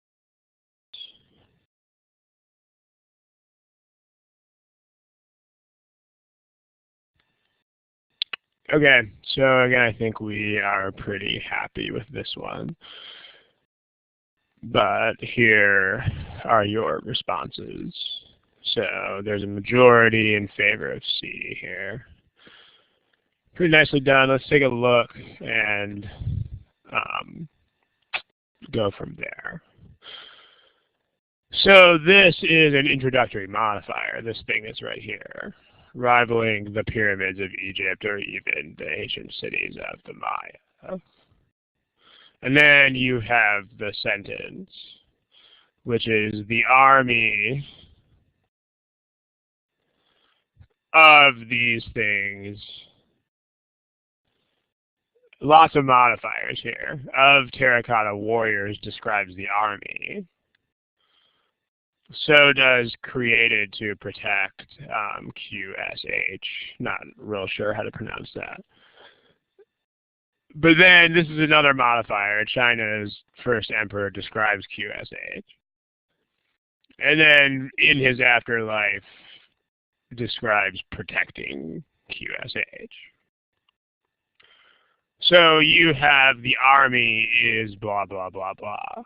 Okay, so again, I think we are pretty happy with this one. But here are your responses. So there's a majority in favor of C here. Pretty nicely done. Let's take a look and go from there. So this is an introductory modifier, this thing that's right here, rivaling the pyramids of Egypt or even the ancient cities of the Maya. And then you have the sentence, which is the army of these things. Lots of modifiers here. Of terracotta warriors describes the army. So does created to protect, QSH. Not real sure how to pronounce that. But then this is another modifier. China's first emperor describes QSH. And then in his afterlife describes protecting QSH. So you have the army is blah, blah, blah, blah.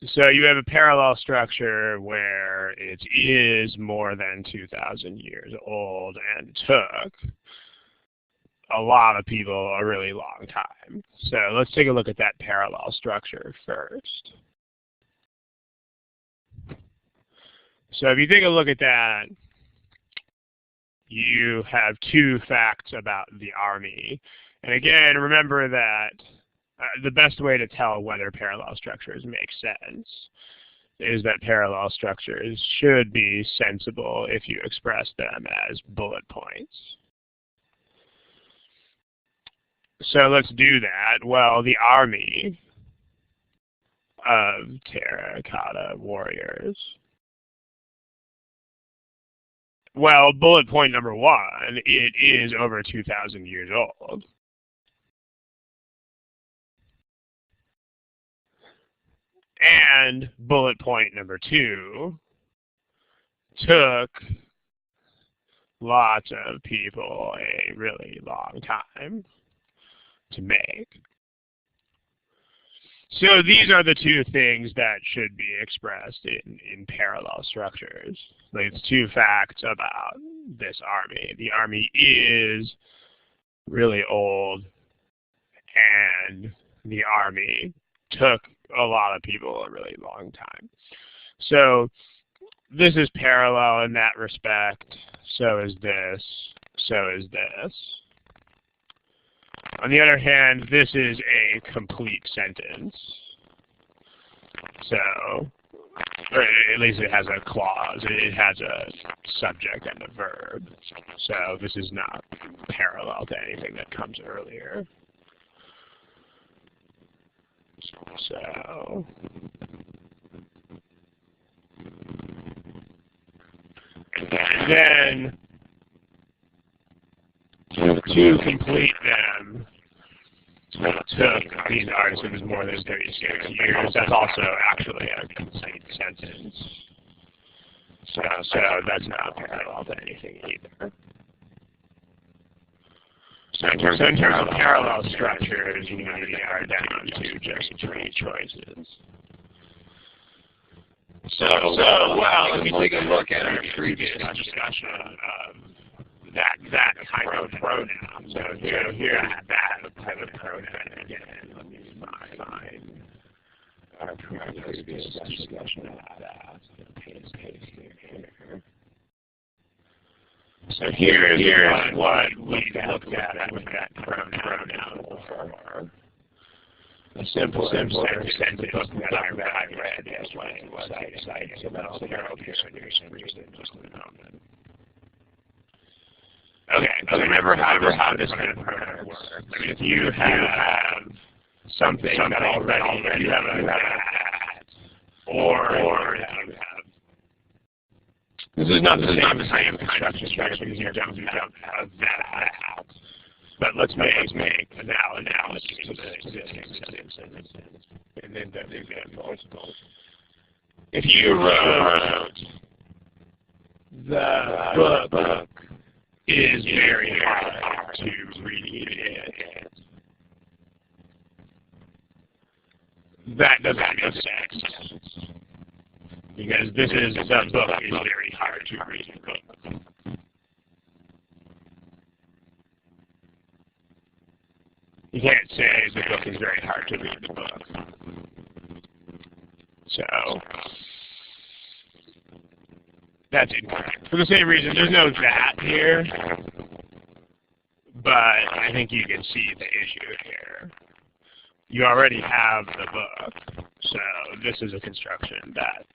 So you have a parallel structure where it is more than 2,000 years old and took a lot of people a really long time. So let's take a look at that parallel structure first. So if you take a look at that, you have two facts about the army. And again, remember that the best way to tell whether parallel structures make sense is that parallel structures should be sensible if you express them as bullet points. So let's do that. Well, the army of terracotta warriors. Well, bullet point number one, it is over 2,000 years old. And bullet point number two, took lots of people a really long time to make. So these are the two things that should be expressed in parallel structures. Like it's two facts about this army. The army is really old, and the army took a lot of people a really long time. So this is parallel in that respect. So is this. So is this. On the other hand, this is a complete sentence. So, or at least it has a clause. It has a subject and a verb. So this is not parallel to anything that comes earlier. So, and then to complete them took these artisans more than 36 years. That's also actually a complete sentence. So that's not parallel to anything either. So in terms of parallel structures, you are down to just three choices. So well, let me take a look at our previous discussion of that kind of pronoun. So here that type of pronoun again. Let me find our previous discussion of that. Paste here. So here is what we looked at with that pronoun before. A simple sentence that I read this way was cites about Harold Pearson just a moment. Okay, so remember how this kind of pronoun works. I mean, if you have something that already you have a that, or you have. This is not the same construction structure because you don't have that. But let's make an analysis of the existing sentences and then the examples. If you wrote, the book is very hard to read it, that doesn't make sense. Because this is, the book is very hard to read. You can't say that book is very hard to read the book. So that's incorrect. For the same reason, there's no that here, but I think you can see the issue here. You already have the book, so this is a construction that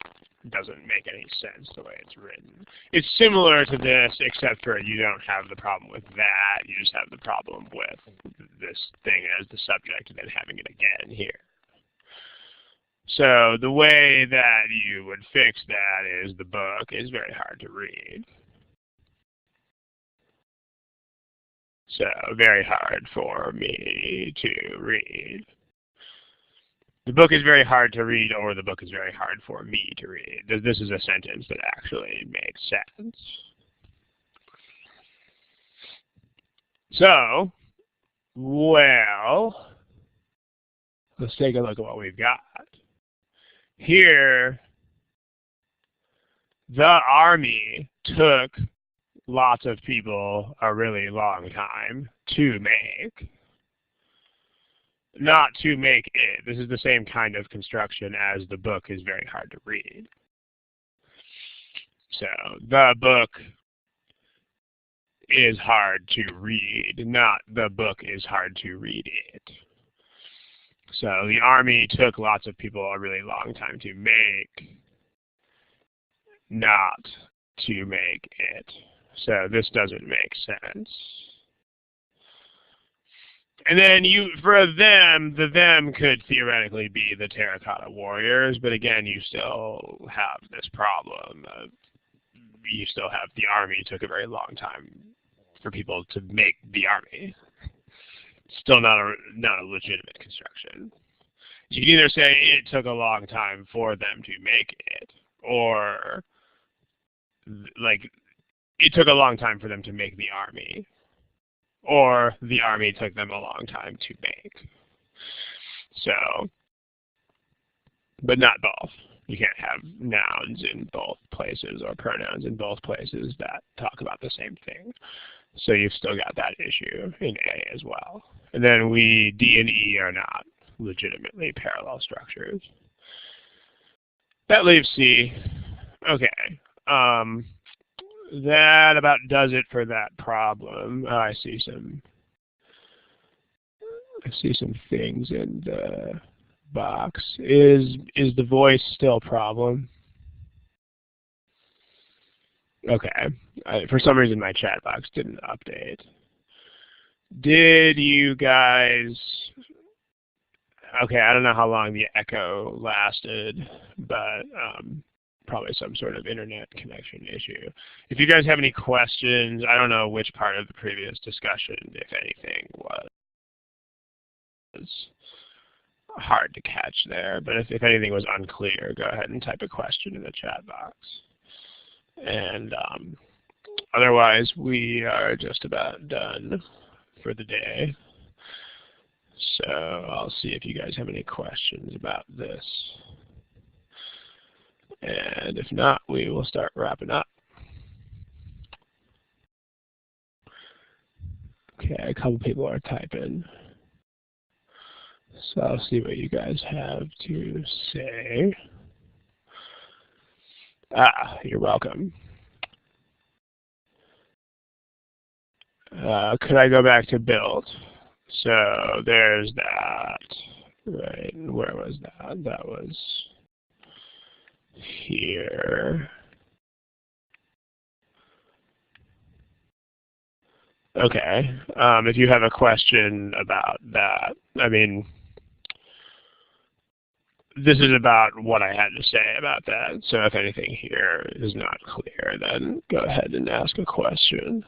doesn't make any sense the way it's written. It's similar to this, except for you don't have the problem with that. You just have the problem with this thing as the subject and then having it again here. So the way that you would fix that is the book is very hard to read. So very hard for me to read. The book is very hard to read, or the book is very hard for me to read. This is a sentence that actually makes sense. So, well, let's take a look at what we've got. Here, the army took lots of people a really long time to make. Not to make it. This is the same kind of construction as the book is very hard to read. So the book is hard to read, not the book is hard to read it. So the army took lots of people a really long time to make, not to make it. So this doesn't make sense. And then for them, the them could theoretically be the terracotta warriors, but again, you still have this problem. You still have the army took a very long time for people to make the army. Still not a legitimate construction. You can either say it took a long time for them to make it, or like it took a long time for them to make the army, or the army took them a long time to make. So, but not both. You can't have nouns in both places or pronouns in both places that talk about the same thing. So you've still got that issue in A as well. And then D and E are not legitimately parallel structures. That leaves C. Okay. That about does it for that problem. I see some things in the box. Is the voice still a problem? Okay. For some reason my chat box didn't update. Did you guys... Okay, I don't know how long the echo lasted, but probably some sort of internet connection issue. If you guys have any questions, I don't know which part of the previous discussion, if anything, was hard to catch there, but if anything was unclear, go ahead and type a question in the chat box. And otherwise, we are just about done for the day. So I'll see if you guys have any questions about this. And if not, we will start wrapping up. Okay, a couple people are typing. So I'll see what you guys have to say. You're welcome. Could I go back to build? So there's that. Right, where was that? That was here. Okay. If you have a question about that, I mean, this is about what I had to say about that. So if anything here is not clear, then go ahead and ask a question.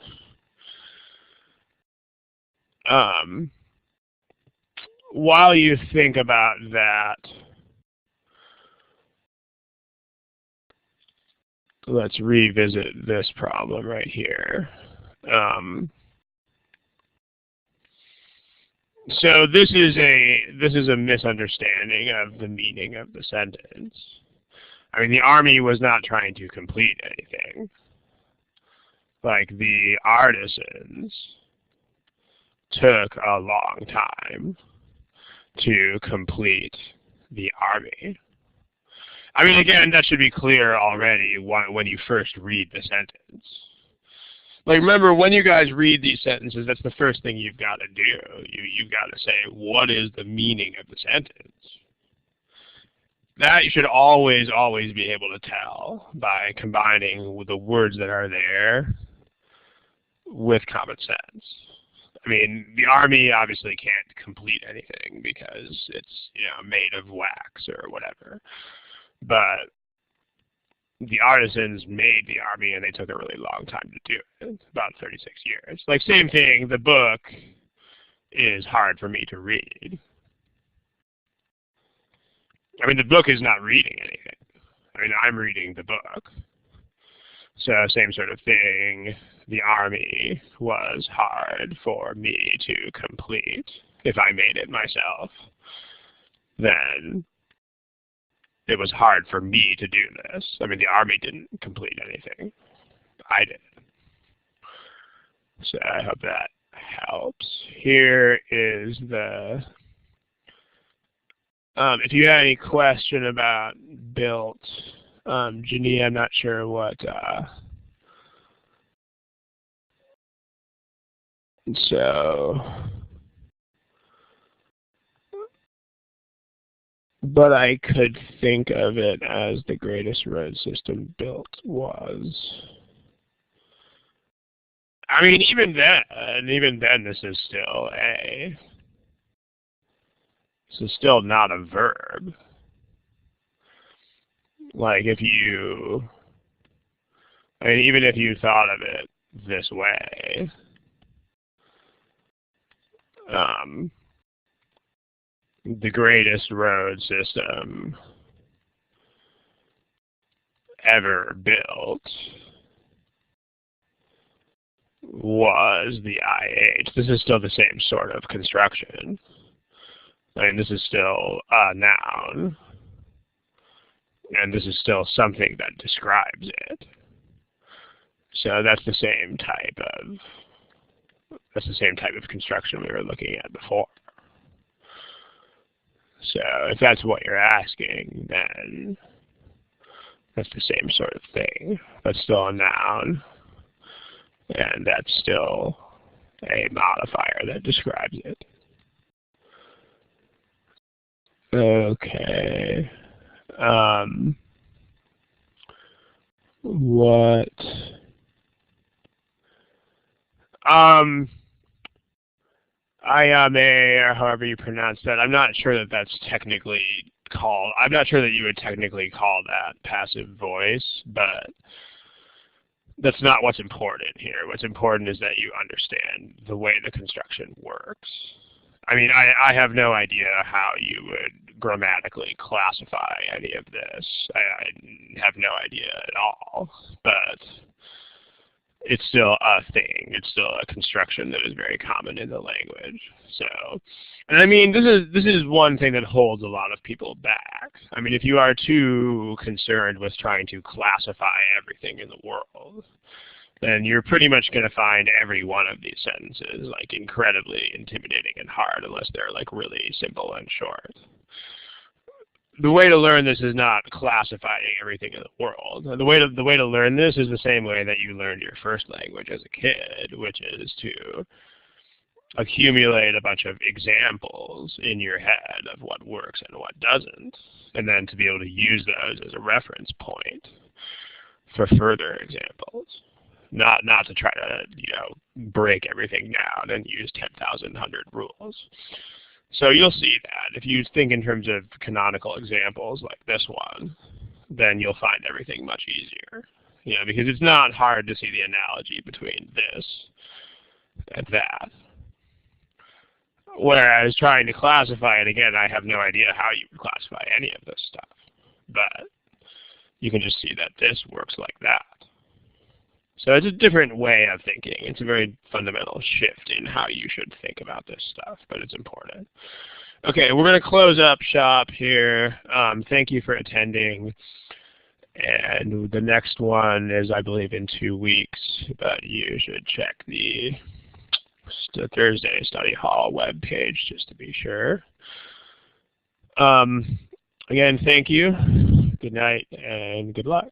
While you think about that, let's revisit this problem right here. So this is a misunderstanding of the meaning of the sentence. I mean, the army was not trying to complete anything. Like the artisans took a long time. to complete the army. I mean, again, that should be clear already when you first read the sentence. Like, remember, when you guys read these sentences, that's the first thing you've got to do. You've got to say, what is the meaning of the sentence? That you should always, always be able to tell by combining the words that are there with common sense. I mean, the army obviously can't complete anything because it's, made of wax or whatever. But the artisans made the army, and they took a really long time to do it, about 36 years. Like, same thing, the book is hard for me to read. I mean, the book is not reading anything. I mean, I'm reading the book. So same sort of thing. The army was hard for me to complete. If I made it myself, then it was hard for me to do this. I mean, the army didn't complete anything. I did. So I hope that helps. Here is the... if you had any question about built, Jania, I'm not sure what... But I could think of it as the greatest road system built was. I mean, even then, this is still this is still not a verb. Like, even if you thought of it this way, the greatest road system ever built was the IH. This is still the same sort of construction. I mean, this is still a noun, and this is still something that describes it. So that's the same type of construction we were looking at before. So if that's what you're asking, then that's the same sort of thing. That's still a noun, and that's still a modifier that describes it. Okay. What? IAME, or however you pronounce that, I'm not sure that that's technically called, I'm not sure that you would technically call that passive voice, but that's not what's important here. What's important is that you understand the way the construction works. I mean, I have no idea how you would grammatically classify any of this. I have no idea at all, but it's still a thing. It's still a construction that is very common in the language. So, and I mean, this is one thing that holds a lot of people back. I mean, if you are too concerned with trying to classify everything in the world, then you're pretty much going to find every one of these sentences like incredibly intimidating and hard unless they're like really simple and short. The way to learn this is not classifying everything in the world. The way to learn this is the same way that you learned your first language as a kid, which is to accumulate a bunch of examples in your head of what works and what doesn't, and then to be able to use those as a reference point for further examples. Not to try to, break everything down and use 10,000 rules. So you'll see that. If you think in terms of canonical examples like this one, then you'll find everything much easier. Because it's not hard to see the analogy between this and that. Whereas trying to classify it, again, I have no idea how you would classify any of this stuff. But you can just see that this works like that. So it's a different way of thinking. It's a very fundamental shift in how you should think about this stuff, but it's important. Okay, we're going to close up shop here. Thank you for attending. And the next one is, I believe, in 2 weeks, but you should check the Thursday Study Hall webpage just to be sure. Again, thank you. Good night and good luck.